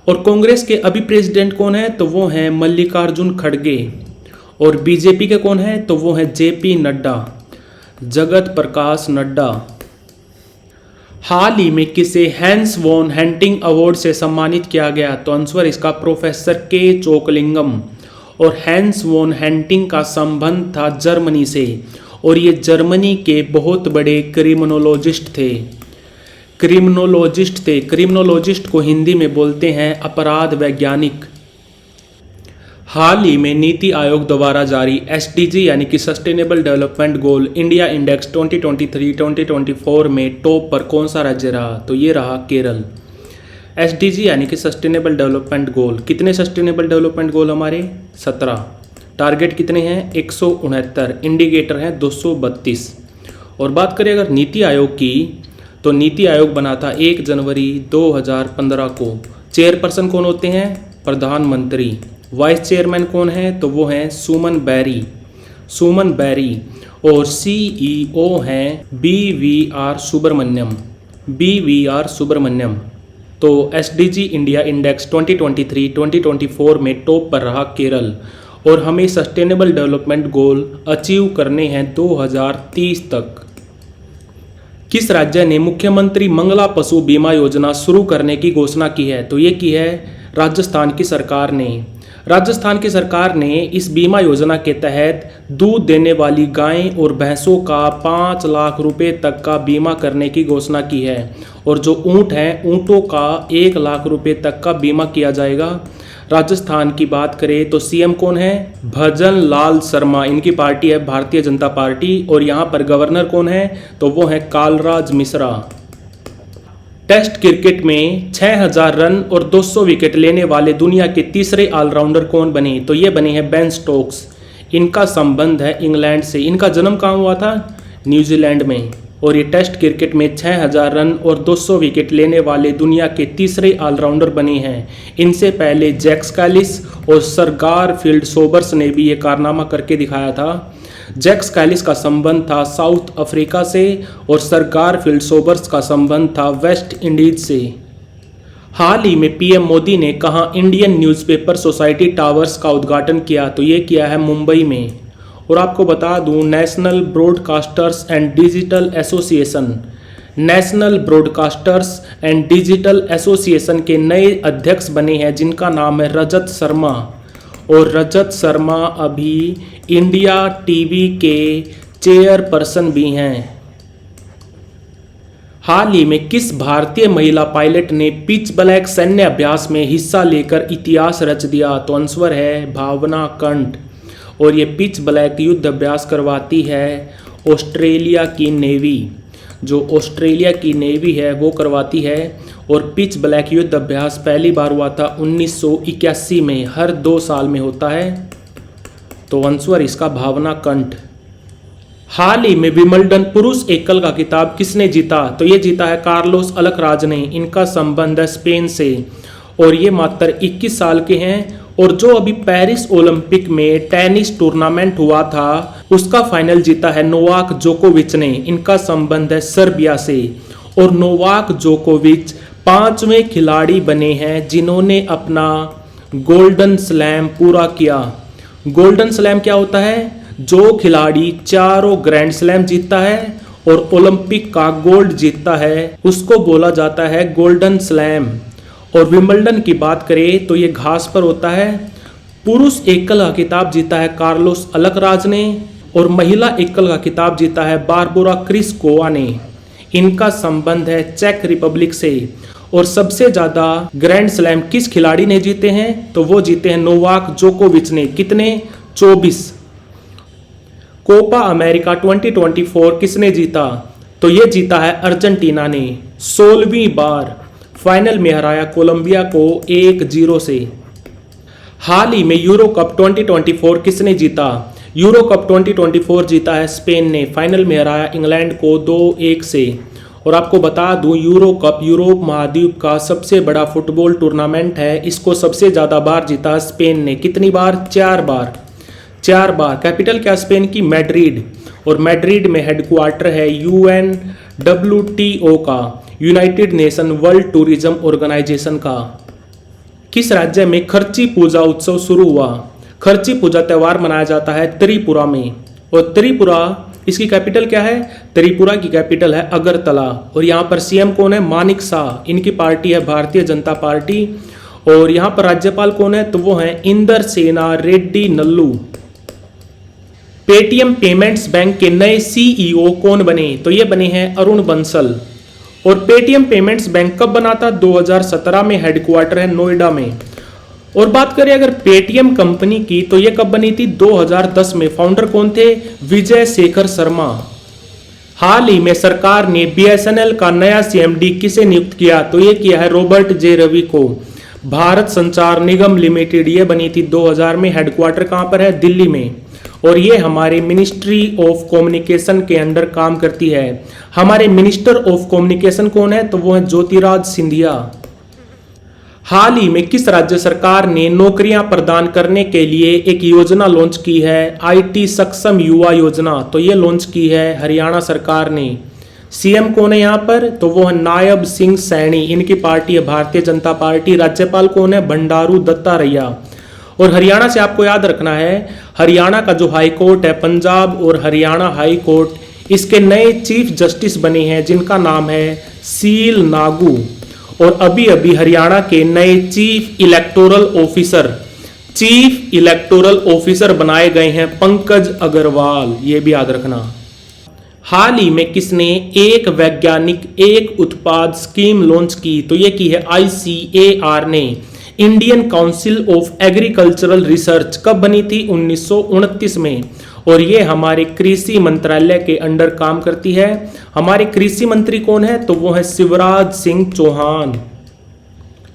और कांग्रेस के अभी प्रेसिडेंट कौन है, तो वो हैं मल्लिकार्जुन खड़गे। और बीजेपी के कौन है, तो वो हैं JP नड्डा, जगत प्रकाश नड्डा। हाल ही में किसे हैंस वॉन हेंटिंग अवार्ड से सम्मानित किया गया, तो आंसर इसका प्रोफेसर के चोकलिंगम। और हैंस वॉन हेंटिंग का संबंध था जर्मनी से। और ये जर्मनी के बहुत बड़े क्रिमिनोलॉजिस्ट थे। क्रिमिनोलॉजिस्ट को हिंदी में बोलते हैं अपराध वैज्ञानिक। हाल ही में नीति आयोग द्वारा जारी SDG यानी कि sustainable development goal India index 2023-2024 में टॉप पर कौन सा राज्य रहा, तो ये रहा केरल। SDG यानी कि सस्टेनेबल डेवलपमेंट गोल, कितने सस्टेनेबल डेवलपमेंट गोल हमारे, 17। टारगेट कितने हैं, 169। इंडिकेटर हैं 232। और बात करें अगर नीति आयोग की, तो नीति आयोग बना था 1 जनवरी 2015 को। चेयरपर्सन कौन होते हैं, प्रधानमंत्री। वाइस चेयरमैन कौन है, तो वो हैं सुमन बैरी। और CEO हैं BVR सुब्रमण्यम। तो SDG इंडिया इंडेक्स 2023-2024 में टॉप पर रहा केरल। और हमें सस्टेनेबल डेवलपमेंट गोल अचीव करने हैं 2030 तक। किस राज्य ने मुख्यमंत्री मंगला पशु बीमा योजना शुरू करने की घोषणा की है, तो ये की है राजस्थान की सरकार ने। राजस्थान की सरकार ने इस बीमा योजना के तहत दूध देने वाली गायें और भैंसों का 5 लाख रुपए तक का बीमा करने की घोषणा की है। और जो ऊँट हैं, ऊँटों का 1 लाख रुपए तक का बीमा किया जाएगा। राजस्थान की बात करें तो सीएम कौन है, भजन लाल शर्मा। इनकी पार्टी है भारतीय जनता पार्टी। और यहाँ पर गवर्नर कौन है, तो वो है कालराज मिश्रा। टेस्ट क्रिकेट में 6000 रन और 200 विकेट लेने वाले दुनिया के तीसरे ऑलराउंडर कौन बने, तो ये बने हैं बेन स्टोक्स। इनका संबंध है इंग्लैंड से। इनका जन्म कहाँ हुआ था, न्यूजीलैंड में। और ये टेस्ट क्रिकेट में 6000 रन और 200 विकेट लेने वाले दुनिया के तीसरे ऑलराउंडर बने हैं। इनसे पहले जैक कैलिस और सर गारफील्ड सोबर्स ने भी ये कारनामा करके दिखाया था। जैक कैलिस का संबंध था साउथ अफ्रीका से और सर गारफील्ड सोबर्स का संबंध था वेस्ट इंडीज से। हाल ही में पीएम मोदी ने कहाँ इंडियन न्यूज़पेपर सोसाइटी टावर्स का उद्घाटन किया, तो ये किया है मुंबई में। और आपको बता दूं, national broadcasters and digital association के नए अध्यक्ष बने हैं, जिनका नाम है रजत शर्मा। और रजत शर्मा अभी इंडिया टीवी के चेयरपर्सन भी हैं। हाल ही में किस भारतीय महिला पायलट ने पिच ब्लैक सैन्य अभ्यास में हिस्सा लेकर इतिहास रच दिया, तो आंसर है भावना कंठ। और ये पिच ब्लैक युद्ध अभ्यास करवाती है ऑस्ट्रेलिया की नेवी। जो ऑस्ट्रेलिया की नेवी है वो करवाती है। और पिच ब्लैक युद्ध अभ्यास पहली बार हुआ था 1981 में। हर 2 साल में होता है। तो आंसर इसका भावना कंठ। हाल ही में विंबलडन पुरुष एकल का खिताब किसने जीता? तो ये जीता है कार्लोस अल्कराज ने। इनका संबंध है स्पेन से और ये मात्र 21 साल के हैं। और जो अभी पेरिस ओलंपिक में टेनिस टूर्नामेंट हुआ था उसका फाइनल जीता है नोवाक जोकोविच ने। इनका संबंध है सर्बिया से। और नोवाक जोकोविच 5वें खिलाड़ी बने हैं जिन्होंने अपना गोल्डन स्लैम पूरा किया। गोल्डन स्लैम क्या होता है? जो खिलाड़ी चारों ग्रैंड स्लैम जीतता है और ओलंपिक का गोल्ड जीतता है उसको बोला जाता है गोल्डन स्लैम। और विंबलडन की बात करें तो ये घास पर होता है। पुरुष एकल का खिताब जीता है कार्लोस अल्कराज ने और महिला एकल का खिताब जीता है बारबोरा क्रिस्कोवा ने। इनका संबंध है चेक रिपब्लिक से। और सबसे ज्यादा ग्रैंड स्लैम किस खिलाड़ी ने जीते हैं? तो वो जीते हैं नोवाक जोकोविच ने। कितने? 24। कोपा अमेरिका 2024 किसने जीता? तो ये जीता है अर्जेंटीना ने। 16वीं बार फाइनल में हराया कोलंबिया को 1-0 से। हाल ही में यूरो कप 2024 किसने जीता? यूरो कप 2024 जीता है स्पेन ने। फाइनल में हराया इंग्लैंड को 2-1 से। और आपको बता दूं यूरो कप यूरोप महाद्वीप का सबसे बड़ा फुटबॉल टूर्नामेंट है। इसको सबसे ज्यादा बार जीता स्पेन ने। कितनी बार? 4 बार। 4 बार। कैपिटल क्या स्पेन की? मैड्रिड। और मैड्रिड में हेडक्वार्टर है UNWTO का, United Nation World Tourism Organisation का। किस राज्य में खर्ची पूजा उत्सव शुरू हुआ? खर्ची पूजा त्यौहार मनाया जाता है त्रिपुरा में। और त्रिपुरा इसकी कैपिटल क्या है? त्रिपुरा की कैपिटल है अगरतला। और यहाँ पर सीएम कौन है? मानिक शाह। इनकी पार्टी है भारतीय जनता पार्टी। और यहाँ पर राज्यपाल कौन है? तो वो है इंदर सेना Reddy Nallu. Paytm payments bank के नए सीईओ कौन बने? तो ये बने हैं अरुण बंसल। और पेटीएम पेमेंट्स बैंक कब बना था? 2017 में। हेडक्वार्टर है नोएडा में। और बात करें अगर पेटीएम कंपनी की तो ये कब बनी थी? 2010 में। फाउंडर कौन थे? विजय शेखर शर्मा। हाल ही में सरकार ने बीएसएनएल का नया सीएमडी किसे नियुक्त किया? तो ये किया है रॉबर्ट जे रवि को। भारत संचार निगम लिमिटेड ये बनी थी 2000 में। हेडक्वार्टर कहां पर है? दिल्ली में। और ये हमारे मिनिस्ट्री ऑफ कम्युनिकेशन के अंडर काम करती है। हमारे मिनिस्टर ऑफ कम्युनिकेशन कौन है? तो वो है ज्योतिराज सिंधिया। हाल ही में किस राज्य सरकार ने नौकरियां प्रदान करने के लिए एक योजना लॉन्च की है? आईटी सक्षम युवा योजना। तो ये लॉन्च की है हरियाणा सरकार ने। सीएम कौन है यहाँ पर? तो वो है नायब सिंह सैनी। इनकी पार्टी है भारतीय जनता पार्टी। राज्यपाल कौन है? बंडारू दत्तात्रेय। और हरियाणा से आपको याद रखना है हरियाणा का जो हाई कोर्ट है पंजाब और हरियाणा हाई कोर्ट, इसके नए चीफ जस्टिस बने हैं जिनका नाम है सील नागू। और अभी अभी हरियाणा के नए चीफ इलेक्टोरल ऑफिसर बनाए गए हैं पंकज अग्रवाल। ये भी याद रखना। हाल ही में किसने एक वैज्ञानिक एक उत्पाद स्कीम लॉन्च की? तो ये की है ICAR ने। Indian council of agricultural research कब बनी थी? 1929 में। और ये हमारे कृषि मंत्रालय के अंडर काम करती है। हमारे कृषि मंत्री कौन है? तो वो है शिवराज सिंह चौहान।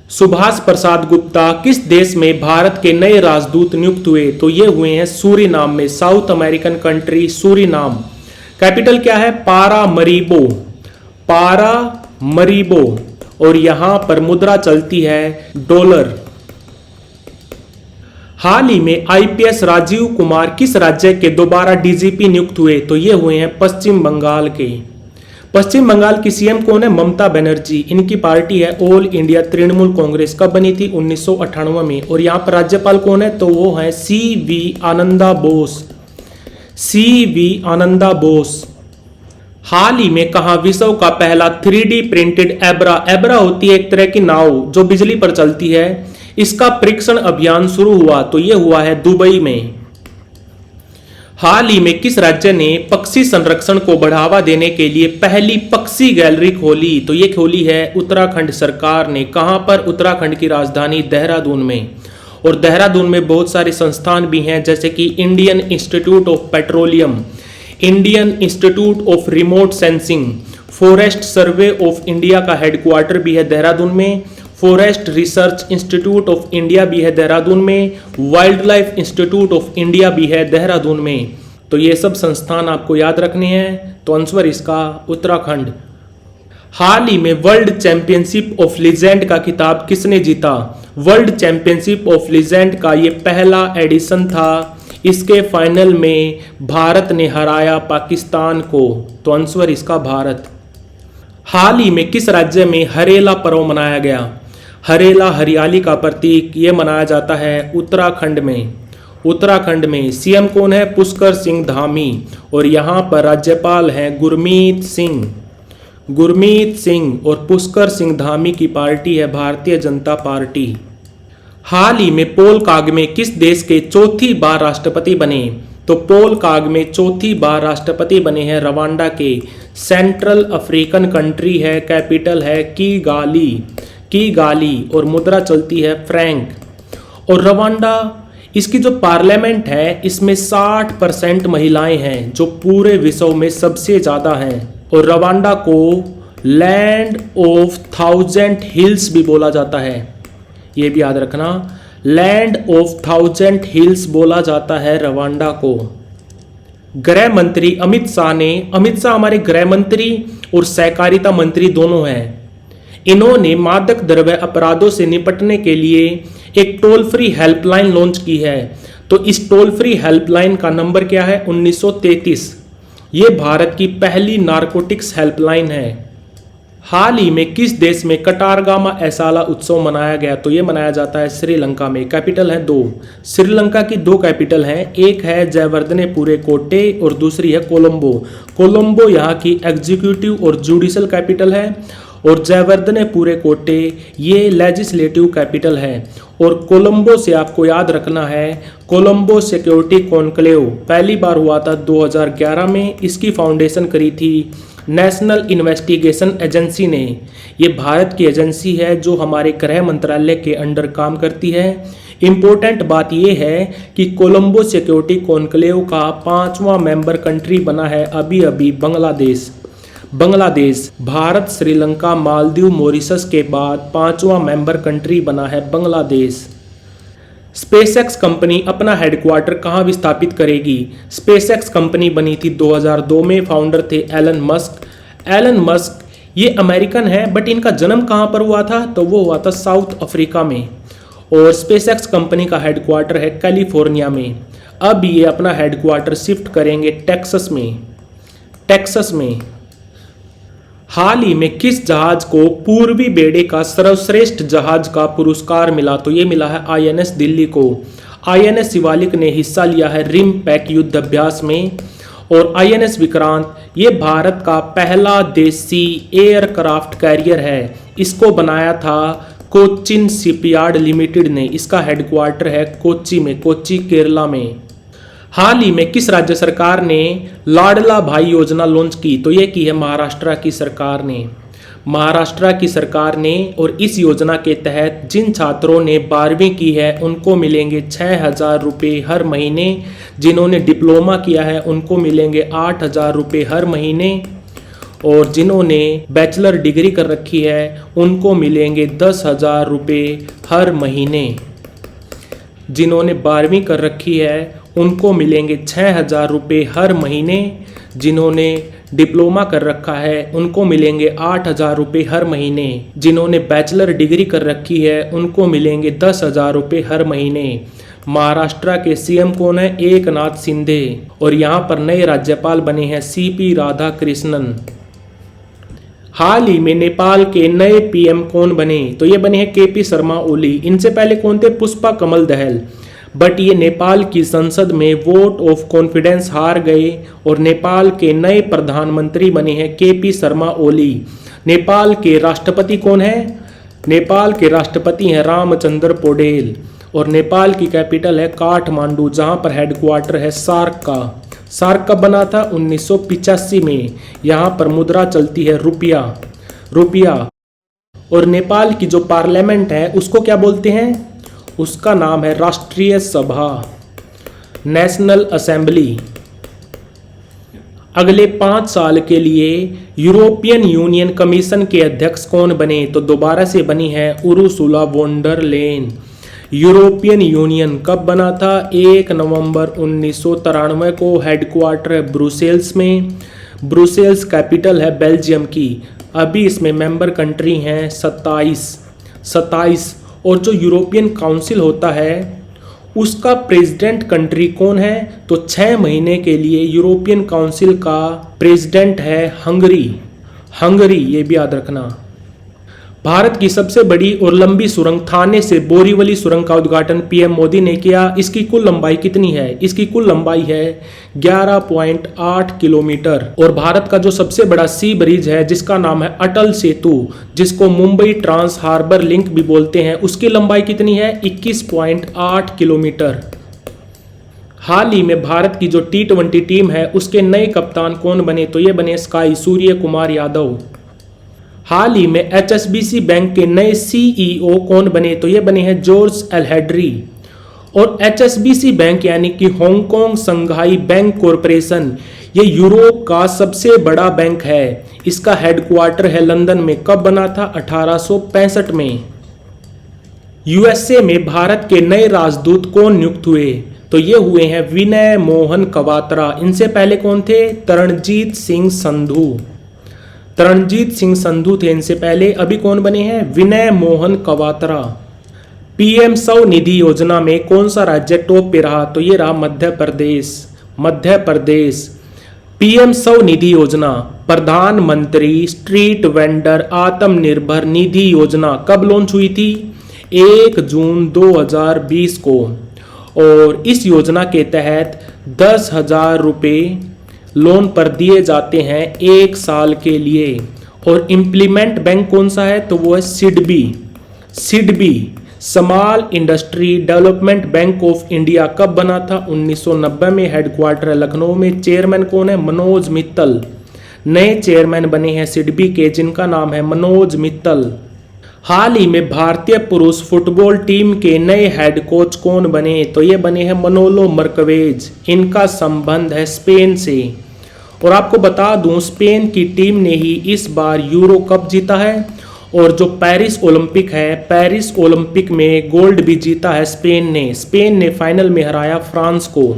सुभाष प्रसाद गुप्ता किस देश में भारत के नए राजदूत नियुक्त हुए? तो ये हुए हैं सूरीनाम में। South American country Suriname. Capital क्या है? पारामरीबो। और यहां पर मुद्रा चलती है डॉलर। हाल ही में IPS राजीव कुमार किस राज्य के दोबारा DGP नियुक्त हुए? तो ये हुए हैं पश्चिम बंगाल के। पश्चिम बंगाल की सीएम कौन है? ममता बनर्जी। इनकी पार्टी है ऑल इंडिया तृणमूल कांग्रेस। कब बनी थी? 1998 में। और यहाँ पर राज्यपाल कौन है? तो वो है CV आनंदा बोस। हाल ही में कहा विश्व का पहला 3D प्रिंटेड एब्रा होती है एक तरह की नाव जो बिजली पर चलती है, इसका परीक्षण अभियान शुरू हुआ? तो यह हुआ है दुबई में। हाल ही में किस राज्य ने पक्षी संरक्षण को बढ़ावा देने के लिए पहली पक्षी गैलरी खोली? तो ये खोली है उत्तराखंड सरकार ने। कहां पर? उत्तराखंड की राजधानी देहरादून में। और देहरादून में बहुत सारे संस्थान भी हैं जैसे कि Indian institute of petroleum, Indian institute of remote sensing, forest survey of India का हेडक्वार्टर भी है देहरादून में। Forest research institute of India भी है देहरादून में, wild life institute of India भी है देहरादून में। तो ये सब संस्थान आपको याद रखने हैं। तो आंसर इसका उत्तराखंड। हाल ही में वर्ल्ड चैंपियनशिप ऑफ लीजेंड का खिताब किसने जीता? वर्ल्ड चैंपियनशिप ऑफ लीजेंड का ये पहला एडिशन था। इसके फाइनल में भारत ने हराया पाकिस्तान को। तो आंसर इसका भारत। हाल ही में किस राज्य में हरेला पर्व मनाया गया? हरेला हरियाली का प्रतीक, ये मनाया जाता है उत्तराखंड में। उत्तराखंड में सीएम कौन है? पुष्कर सिंह धामी। और यहाँ पर राज्यपाल हैं गुरमीत सिंह। गुरमीत सिंह और पुष्कर सिंह धामी की पार्टी है भारतीय जनता पार्टी। हाल ही में पॉल कागमे किस देश के चौथी बार राष्ट्रपति बने? तो पॉल कागमे चौथी बार राष्ट्रपति बने हैं रवांडा के। सेंट्रल अफ्रीकन कंट्री है, कैपिटल है कीगाली और मुद्रा चलती है फ्रैंक। और रवांडा, इसकी जो पार्लियामेंट है इसमें 60% महिलाएं हैं, जो पूरे विश्व में सबसे ज़्यादा हैं। और रवांडा को लैंड ऑफ 1000 हिल्स भी बोला जाता है, ये भी याद रखना। लैंड ऑफ 1000 हिल्स बोला जाता है रवांडा को। गृह मंत्री अमित शाह हमारे गृह मंत्री और सहकारिता मंत्री दोनों हैं। इन्होंने मादक द्रव्य अपराधों से निपटने के लिए एक टोल फ्री हेल्पलाइन लॉन्च की है। तो इस टोल फ्री हेल्पलाइन का नंबर क्या है? 1933। ये भारत की पहली नारकोटिक्स हेल्पलाइन है। हाल ही में किस देश में कटारगामा ऐसाला उत्सव मनाया गया? तो ये मनाया जाता है श्रीलंका में। कैपिटल है 2। श्रीलंका की 2 कैपिटल हैं, एक है जयवर्धनेपुरे कोटे और दूसरी है कोलंबो। कोलंबो यहाँ की एग्जीक्यूटिव और जुडिशल कैपिटल है और जयवर्धनेपुरे कोटे ये लेजिस्लेटिव कैपिटल है। और कोलंबो से आपको याद रखना है, कोलंबो सिक्योरिटी कॉन्क्लेव पहली बार हुआ था 2011 में। इसकी फाउंडेशन करी थी नेशनल इन्वेस्टिगेशन एजेंसी ने। ये भारत की एजेंसी है जो हमारे गृह मंत्रालय के अंडर काम करती है। इम्पोर्टेंट बात यह है कि कोलंबो सिक्योरिटी कॉन्क्लेव का 5वां मेंबर कंट्री बना है अभी बांग्लादेश। भारत, श्रीलंका, मालदीव, मॉरिशस के बाद 5वां मेंबर कंट्री बना है बांग्लादेश। स्पेसएक्स कंपनी अपना हेडक्वार्टर कहाँ विस्थापित करेगी? स्पेसएक्स कंपनी बनी थी 2002 में, फाउंडर थे एलन मस्क। ये अमेरिकन है, बट इनका जन्म कहाँ पर हुआ था? तो वो हुआ था साउथ अफ्रीका में। और स्पेसएक्स कंपनी का हेडक्वार्टर है कैलिफोर्निया में। अब ये अपना हेडक्वार्टर शिफ्ट करेंगे टेक्सास में। हाल ही में किस जहाज को पूर्वी बेड़े का सर्वश्रेष्ठ जहाज का पुरस्कार मिला? तो ये मिला है आईएनएस दिल्ली को। आईएनएस शिवालिक ने हिस्सा लिया है रिम पैक युद्ध अभ्यास में। और आईएनएस विक्रांत ये भारत का पहला देसी एयरक्राफ्ट कैरियर है। इसको बनाया था कोचिन शिपयार्ड लिमिटेड ने। इसका हेडक्वार्टर है कोच्चि केरला में। हाल ही में किस राज्य सरकार ने लाडला भाई योजना लॉन्च की? तो ये की है महाराष्ट्र की सरकार ने। और इस योजना के तहत जिन छात्रों ने 12वीं की है उनको मिलेंगे 6,000 रुपये हर महीने। जिन्होंने डिप्लोमा किया है उनको मिलेंगे 8,000 रुपये हर महीने। और जिन्होंने बैचलर डिग्री कर रखी है उनको मिलेंगे 10,000 रुपये हर महीने। जिन्होंने 12वीं कर रखी है उनको मिलेंगे 6,000 रुपये हर महीने। जिन्होंने डिप्लोमा कर रखा है उनको मिलेंगे 8,000 रुपये हर महीने। जिन्होंने बैचलर डिग्री कर रखी है उनको मिलेंगे 10,000 रुपये हर महीने। महाराष्ट्र के सीएम कौन है? एकनाथ शिंदे। और यहाँ पर नए राज्यपाल बने हैं सीपी राधाकृष्णन। हाल ही में नेपाल के नए पीएम कौन बने? तो ये बने हैं केपी शर्मा ओली। इनसे पहले कौन थे? पुष्पा कमल दहल। बट ये नेपाल की संसद में वोट ऑफ कॉन्फिडेंस हार गए और नेपाल के नए प्रधानमंत्री बने हैं केपी शर्मा ओली। नेपाल के राष्ट्रपति कौन है? नेपाल के राष्ट्रपति हैं रामचंद्र पौडेल। और नेपाल की कैपिटल है काठमांडू, जहां पर हेडक्वार्टर है सार्क का। सार्क कब बना था? 1985 में। यहाँ पर मुद्रा चलती है रुपया। और नेपाल की जो पार्लियामेंट है उसको क्या बोलते हैं? उसका नाम है राष्ट्रीय सभा, नेशनल असेंबली। अगले 5 साल के लिए यूरोपियन यूनियन कमीशन के अध्यक्ष कौन बने? तो दोबारा से बनी है उर्सुला वॉन डर लेन। यूरोपियन यूनियन कब बना था? 1 नवंबर 1993 को। हेडक्वार्टर है ब्रुसेल्स में। ब्रुसेल्स कैपिटल है बेल्जियम की। अभी इसमें मेंबर कंट्री हैं 27। और जो यूरोपियन काउंसिल होता है उसका प्रेसिडेंट कंट्री कौन है? तो 6 महीने के लिए यूरोपियन काउंसिल का प्रेसिडेंट है हंगरी, ये भी याद रखना। भारत की सबसे बड़ी और लंबी सुरंग थाने से बोरीवली सुरंग का उद्घाटन पीएम मोदी ने किया। इसकी कुल लंबाई कितनी है? इसकी कुल लंबाई है 11.8 किलोमीटर। और भारत का जो सबसे बड़ा सी ब्रिज है जिसका नाम है अटल सेतु, जिसको मुंबई ट्रांस हार्बर लिंक भी बोलते हैं, उसकी लंबाई कितनी है? 21.8 किलोमीटर। हाल ही में भारत की जो T20 टीम है उसके नए कप्तान कौन बने? तो ये बने स्काई सूर्य कुमार यादव। हाल ही में HSBC बैंक के नए CEO कौन बने? तो ये बने हैं जॉर्ज एल्हेड्री। और HSBC बैंक यानी कि हांगकांग संघाई बैंक कॉरपोरेशन, ये यूरोप का सबसे बड़ा बैंक है। इसका हेडक्वार्टर है लंदन में। कब बना था? 1865 में। USA में भारत के नए राजदूत कौन नियुक्त हुए? तो ये हुए हैं विनय मोहन क्वात्रा। इनसे पहले कौन थे? तरणजीत सिंह संधू थे इनसे पहले। अभी कौन बने हैं? विनय मोहन क्वात्रा। PM स्वनिधि योजना में कौन सा राज्य टॉप पे रहा? तो ये रहा मध्य प्रदेश। PM स्वनिधि योजना, प्रधानमंत्री स्ट्रीट वेंडर आत्मनिर्भर निधि योजना कब लॉन्च हुई थी? 1 जून 2020 को। और इस योजना के तहत 10,000 रुपये लोन पर दिए जाते हैं 1 साल के लिए। और इम्प्लीमेंट बैंक कौन सा है? तो वो है SIDBI, small industry development bank of India. कब बना था? 1990 में। हेडक्वार्टर है लखनऊ में। चेयरमैन कौन है? मनोज मित्तल। नए चेयरमैन बने हैं सिडबी के, जिनका नाम है मनोज मित्तल। हाल ही में भारतीय पुरुष फुटबॉल टीम के नए हेड कोच कौन बने? तो ये बने हैं मनोलो मर्कवेज। इनका संबंध है स्पेन से। और आपको बता दूं, स्पेन की टीम ने ही इस बार यूरो कप जीता है। और जो पेरिस ओलंपिक में गोल्ड भी जीता है स्पेन ने फाइनल में हराया फ्रांस को।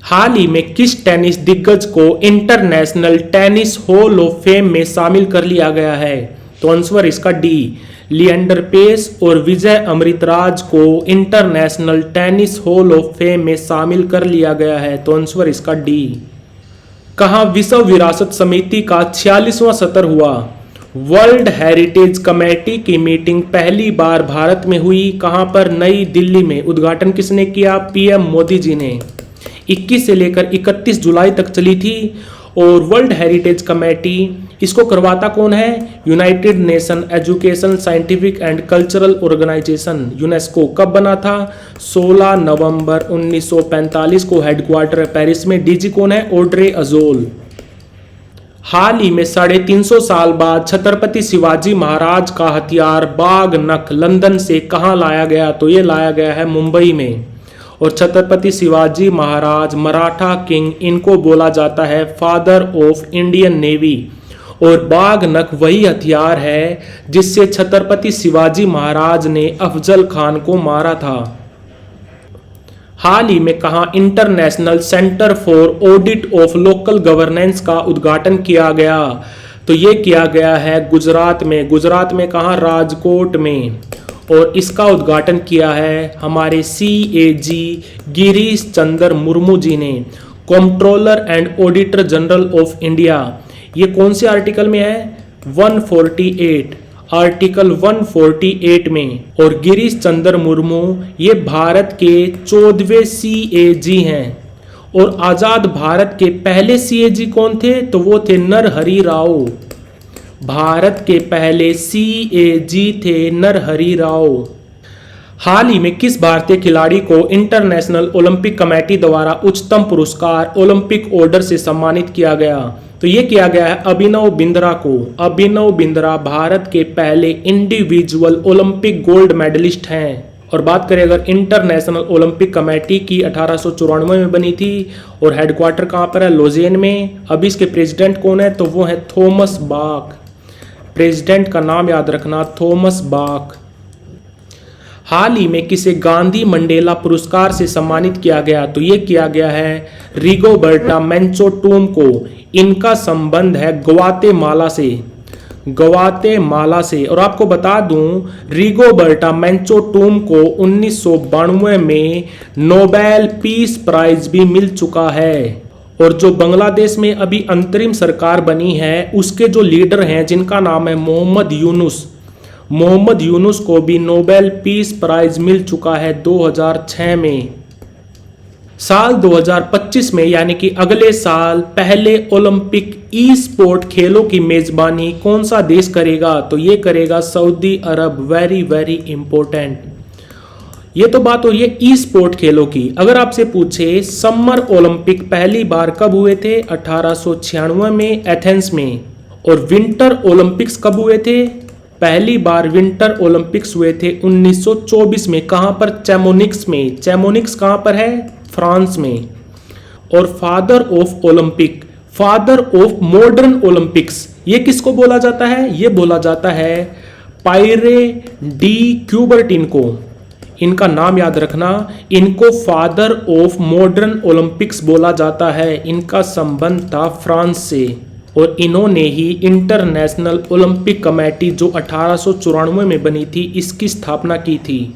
हाल ही में किस टेनिस दिग्गज को international tennis hall of fame में शामिल कर लिया गया है? तो आंसर इसका डी, लिएंडर पेस और विजय अमृतराज को international tennis hall of fame में शामिल कर लिया गया है। तो आंसर इसका डी। कहाँ विश्व विरासत समिति का 46वां सत्र हुआ? वर्ल्ड हेरिटेज कमेटी की मीटिंग पहली बार भारत में हुई। कहाँ पर? नई दिल्ली में। उद्घाटन किसने किया? PM मोदी जी ने। 21 से लेकर 31 जुलाई तक चली थी। और वर्ल्ड हेरिटेज कमेटी इसको करवाता कौन है? United Nation Education Scientific and Cultural Organisation, UNESCO. कब बना था? 16 नवंबर 1945 को। हेडक्वार्टर है पेरिस में। DG कौन है? ऑड्रे अजोल। हाल ही में 350 साल बाद छत्रपति शिवाजी महाराज का हथियार बाघ नख लंदन से कहाँ लाया गया? तो ये लाया गया है मुंबई में। और छत्रपति शिवाजी महाराज मराठा किंग, इनको बोला जाता है फादर ऑफ इंडियन नेवी। और बाघ नख वही हथियार है जिससे छत्रपति शिवाजी महाराज ने अफजल खान को मारा था। हाल ही में कहा international centre for audit of local governance का उद्घाटन किया गया? तो ये किया गया है गुजरात में कहा? राजकोट में। और इसका उद्घाटन किया है हमारे CAG गिरीश चंद्र मुर्मू जी ने, controller and auditor general of India. ये कौन से आर्टिकल में है? 148, आर्टिकल 148 में। और गिरीश चंद्र मुर्मू ये भारत के 14वें CAG हैं। और आजाद भारत के पहले CAG कौन थे? तो वो थे नरहरि राव। भारत के पहले CAG थे नरहरि राव। हाल ही में किस भारतीय खिलाड़ी को इंटरनेशनल ओलंपिक कमेटी द्वारा उच्चतम पुरस्कार ओलंपिक ऑर्डर से सम्मानित किया गया? तो ये किया गया है अभिनव बिंद्रा को। अभिनव बिंद्रा भारत के पहले इंडिविजुअल ओलंपिक गोल्ड मेडलिस्ट हैं। और बात करें अगर इंटरनेशनल ओलंपिक कमेटी की 1894 में बनी थी और हेडक्वार्टर कहाँ पर है, लोजेन में। अभी इसके प्रेसिडेंट कौन है, तो वो है थॉमस बाक। प्रेसिडेंट का नाम याद रखना, थॉमस बाक। हाल ही में किसे गांधी मंडेला पुरस्कार से सम्मानित किया गया, तो ये किया गया है रिगोबर्टा मेंचोटूम को। इनका संबंध है ग्वाटेमाला से, ग्वाटेमाला से। और आपको बता दूं रिगोबर्टा मेंचोटूम को 1992 में नोबेल पीस प्राइज भी मिल चुका है। और जो बांग्लादेश में अभी अंतरिम सरकार बनी है उसके जो लीडर हैं जिनका नाम है मोहम्मद यूनुस, मोहम्मद यूनुस को भी नोबेल पीस प्राइज मिल चुका है 2006 में। साल 2025 में यानी कि अगले साल पहले ओलंपिक ई स्पोर्ट खेलों की मेजबानी कौन सा देश करेगा, तो ये करेगा Saudi Arab. Very very important. ये तो बात हो रही है ई स्पोर्ट खेलों की। अगर आपसे पूछे समर ओलंपिक पहली बार कब हुए थे, 1896 में एथेंस में। और विंटर ओलंपिक्स कब हुए थे, पहली बार विंटर ओलंपिक्स हुए थे 1924 में। कहां पर, चैमोनिक्स में। चैमोनिक्स कहां पर है, फ्रांस में। और father of Olympic, father of modern Olympics, ये किसको बोला जाता है, ये बोला जाता है पायरे डी क्यूबर्टिन को। इनका नाम याद रखना, इनको फादर ऑफ मॉडर्न ओलंपिक्स बोला जाता है। इनका संबंध था फ्रांस से और इन्होंने ही इंटरनेशनल ओलंपिक कमेटी जो 1894 में बनी थी इसकी स्थापना की थी।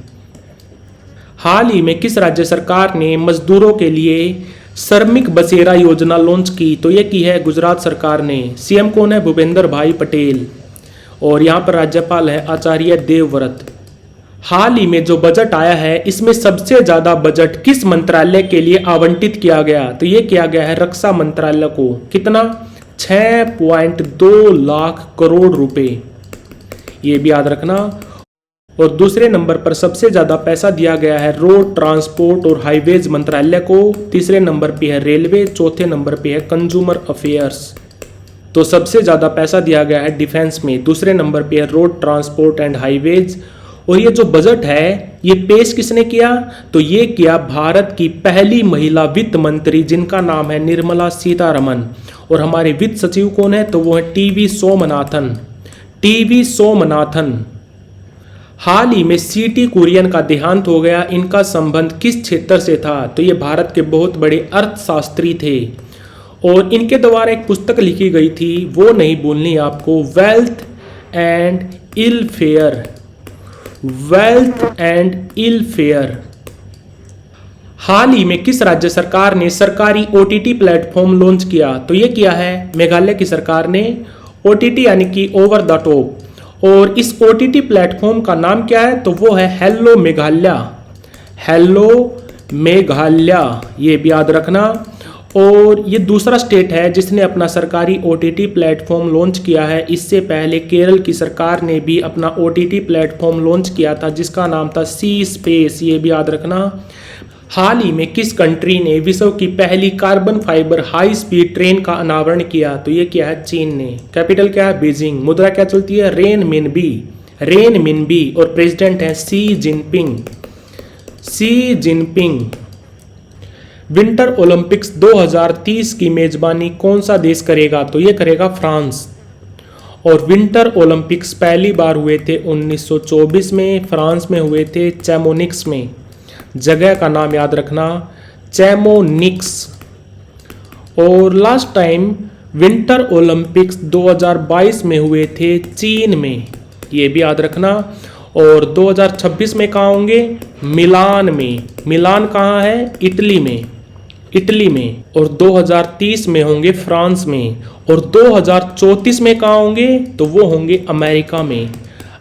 हाल ही में किस राज्य सरकार ने मजदूरों के लिए श्रमिक बसेरा योजना लॉन्च की, तो ये की है गुजरात सरकार ने। सीएम कौन है, भूपेंद्र भाई पटेल। और यहाँ पर राज्यपाल है आचार्य देवव्रत। हाल ही में जो बजट आया है इसमें सबसे ज्यादा बजट किस मंत्रालय के लिए आवंटित किया गया, तो ये किया गया है रक्षा मंत्रालय को। कितना, 6.2 लाख करोड़ रुपए, ये भी याद रखना। और दूसरे नंबर पर सबसे ज्यादा पैसा दिया गया है रोड ट्रांसपोर्ट और हाईवेज मंत्रालय को। तीसरे नंबर पे है रेलवे, चौथे नंबर पे है कंज्यूमर अफेयर्स। तो सबसे ज्यादा पैसा दिया गया है डिफेंस में। दूसरे नंबर पे है रोड ट्रांसपोर्ट एंड हाईवेज। और ये जो बजट है ये पेश किसने किया, तो ये किया भारत की पहली महिला वित्त मंत्री जिनका नाम है निर्मला सीतारमन। और हमारे वित्त सचिव कौन है, तो वो है टीवी सोमनाथन, टीवी सोमनाथन। हाल ही में सीटी कुरियन का देहांत हो गया। इनका संबंध किस क्षेत्र से था, तो ये भारत के बहुत बड़े अर्थशास्त्री थे। और इनके द्वारा एक पुस्तक लिखी गई थी, वो नहीं भूलनी आपको, wealth and ill fare, wealth and ill fare. हाल ही में किस राज्य सरकार ने सरकारी ओटीटी प्लेटफॉर्म लॉन्च किया, तो ये किया है मेघालय की सरकार ने। ओटीटी यानी कि ओवर द टॉप। और इस ओटीटी प्लेटफॉर्म का नाम क्या है, तो वो है हेलो मेघालय, हेलो मेघालय, ये भी याद रखना। और ये दूसरा स्टेट है जिसने अपना सरकारी ओटीटी प्लेटफॉर्म लॉन्च किया है। इससे पहले केरल की सरकार ने भी अपना ओटीटी प्लेटफॉर्म लॉन्च किया था जिसका नाम था सी स्पेस, ये भी याद रखना। हाल ही में किस कंट्री ने विश्व की पहली carbon fibre high speed train का अनावरण किया, तो ये किया है चीन ने। कैपिटल क्या है, बीजिंग। मुद्रा क्या चलती है, रेन मिनबी, रेन मिनबी। और प्रेसिडेंट है सी जिनपिंग, सी जिनपिंग। विंटर ओलंपिक्स 2030 की मेजबानी कौन सा देश करेगा, तो ये करेगा फ्रांस। और विंटर ओलंपिक्स पहली बार हुए थे 1924 में, फ्रांस में हुए थे, चैमोनिक्स में। जगह का नाम याद रखना, चैमोनिक्स। और लास्ट टाइम विंटर ओलंपिक्स 2022 में हुए थे चीन में, ये भी याद रखना। और 2026 में कहाँ होंगे, मिलान में। मिलान कहाँ है, इटली में, इटली में। और 2030 में होंगे फ्रांस में। और 2034 में कहाँ होंगे, तो वो होंगे अमेरिका में।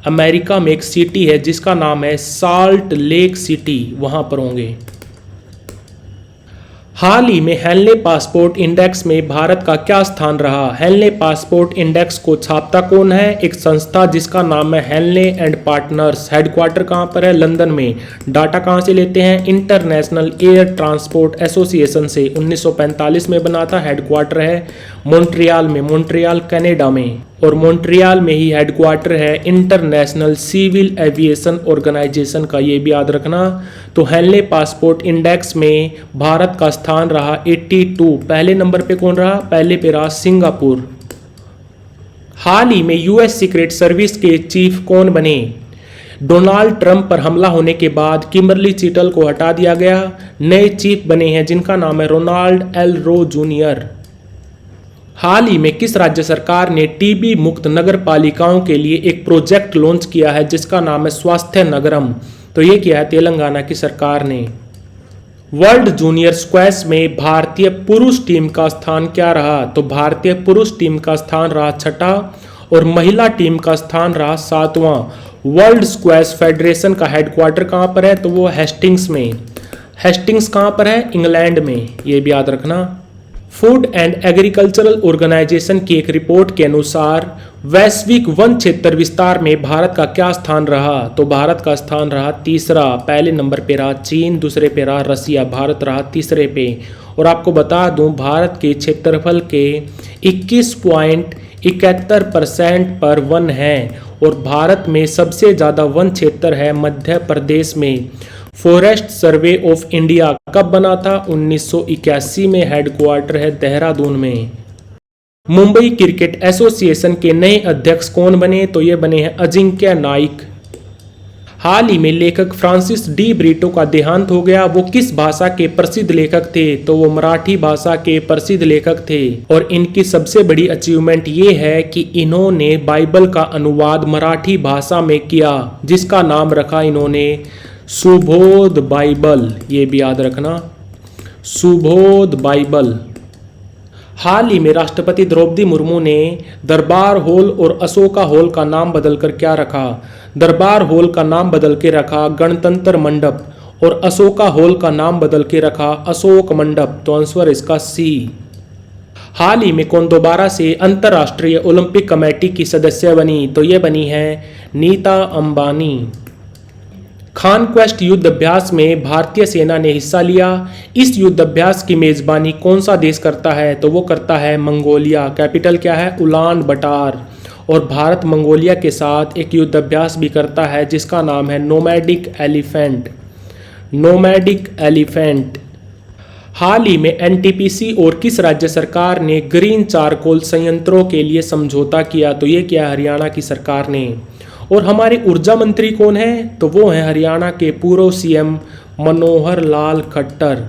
अमेरिका में एक सिटी है जिसका नाम है साल्ट लेक सिटी, वहां पर होंगे। हाल ही में हेनले पासपोर्ट इंडेक्स में भारत का क्या स्थान रहा? हेनले पासपोर्ट इंडेक्स को छापता कौन है? एक संस्था जिसका नाम है हेनले एंड पार्टनर्स। हेडक्वार्टर कहाँ पर है? लंदन में। डाटा कहाँ से लेते हैं? इंटरनेशनल एयर ट्रांसपोर्ट एसोसिएशन से। 1945 में बना था। हेडक्वार्टर है मॉन्ट्रियल में, मॉन्ट्रियल कनाडा में, और मॉन्ट्रियल में ही हेडक्वार्टर है इंटरनेशनल सिविल एविएशन ऑर्गेनाइजेशन का, ये भी याद रखना। तो हेनले पासपोर्ट इंडेक्स में भारत का स्थान रहा 82। पहले नंबर पे कौन रहा? पहले पे रहा सिंगापुर। हाल ही में यूएस सीक्रेट सर्विस के चीफ कौन बने? डोनाल्ड ट्रंप पर हमला होने के बाद किम्बरली चिटल को हटा दिया गया। नए चीफ बने हैं जिनका नाम है रोनाल्ड एल रो जूनियर। हाल ही में किस राज्य सरकार ने टीबी मुक्त नगर पालिकाओं के लिए एक प्रोजेक्ट लॉन्च किया है जिसका नाम है स्वास्थ्य नगरम? तो ये किया है तेलंगाना की सरकार ने। वर्ल्ड जूनियर स्क्वैश में भारतीय पुरुष टीम का स्थान क्या रहा? तो भारतीय पुरुष टीम का स्थान रहा 6वां और महिला टीम का स्थान रहा 7वां। वर्ल्ड स्क्वैश फेडरेशन का हेडक्वार्टर कहाँ पर है? तो वो हेस्टिंग्स में। हेस्टिंग्स कहाँ पर है? इंग्लैंड में, ये भी याद रखना। फूड एंड एग्रीकल्चरल ऑर्गेनाइजेशन की एक रिपोर्ट के अनुसार वैश्विक वन क्षेत्र विस्तार में भारत का क्या स्थान रहा? तो भारत का स्थान रहा 3रा। पहले नंबर पे रहा चीन, दूसरे पे रहा रसिया, भारत रहा 3रे पे। और आपको बता दूं भारत के क्षेत्रफल के 21.71% पर वन है और भारत में सबसे ज़्यादा वन क्षेत्र है मध्य प्रदेश में। फॉरेस्ट सर्वे ऑफ इंडिया कब बना था? 1981 में। हेडक्वार्टर है देहरादून में। मुंबई क्रिकेट एसोसिएशन के नए अध्यक्ष कौन बने? तो ये बने हैं अजिंक्य नाइक। हाल ही में लेखक फ्रांसिस डी ब्रिटो का देहांत हो गया। वो किस भाषा के प्रसिद्ध लेखक थे? तो वो मराठी भाषा के प्रसिद्ध लेखक थे और इनकी सबसे बड़ी अचीवमेंट ये है कि इन्होंने बाइबल का अनुवाद मराठी भाषा में किया जिसका नाम रखा इन्होंने सुबोध बाइबल, ये भी याद रखना, सुबोध बाइबल। हाल ही में राष्ट्रपति द्रौपदी मुर्मू ने दरबार हॉल और अशोका हॉल का नाम बदलकर क्या रखा? दरबार हॉल का नाम बदल के रखा गणतंत्र मंडप और अशोका हॉल का नाम बदल के रखा अशोक मंडप। तो आंसर इसका सी। हाल ही में कौन दोबारा से अंतर्राष्ट्रीय ओलंपिक कमेटी की सदस्य बनी? तो ये बनी है नीता अंबानी। खान क्वेस्ट युद्ध अभ्यास में भारतीय सेना ने हिस्सा लिया। इस युद्ध अभ्यास की मेजबानी कौन सा देश करता है? तो वो करता है मंगोलिया। कैपिटल क्या है? उलान बटार। और भारत मंगोलिया के साथ एक युद्ध अभ्यास भी करता है जिसका नाम है नोमैडिक एलिफेंट। Nomadic elephant. हाल ही में एनटीपीसी और किस राज्य सरकार ने ग्रीन चारकोल संयंत्रों के लिए समझौता किया? तो ये किया हरियाणा की सरकार ने। और हमारे ऊर्जा मंत्री कौन है? तो वो हैं हरियाणा के पूर्व सीएम मनोहर लाल खट्टर।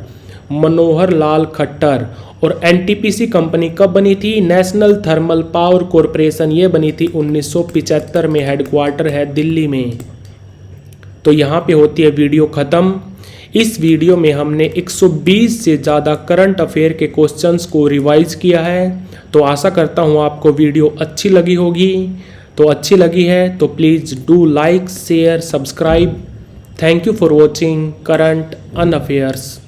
मनोहर लाल खट्टर। और एनटीपीसी कंपनी कब बनी थी? नेशनल थर्मल पावर कॉरपोरेशन, ये बनी थी 1975 में। हेडक्वार्टर है दिल्ली में। तो यहाँ पे होती है वीडियो ख़त्म। इस वीडियो में हमने 120 से ज़्यादा करंट अफेयर के क्वेश्चंस को रिवाइज किया है। तो आशा करता हूँ आपको वीडियो अच्छी लगी होगी। तो अच्छी लगी है तो please do like, share, subscribe. Thank you for watching current on affairs.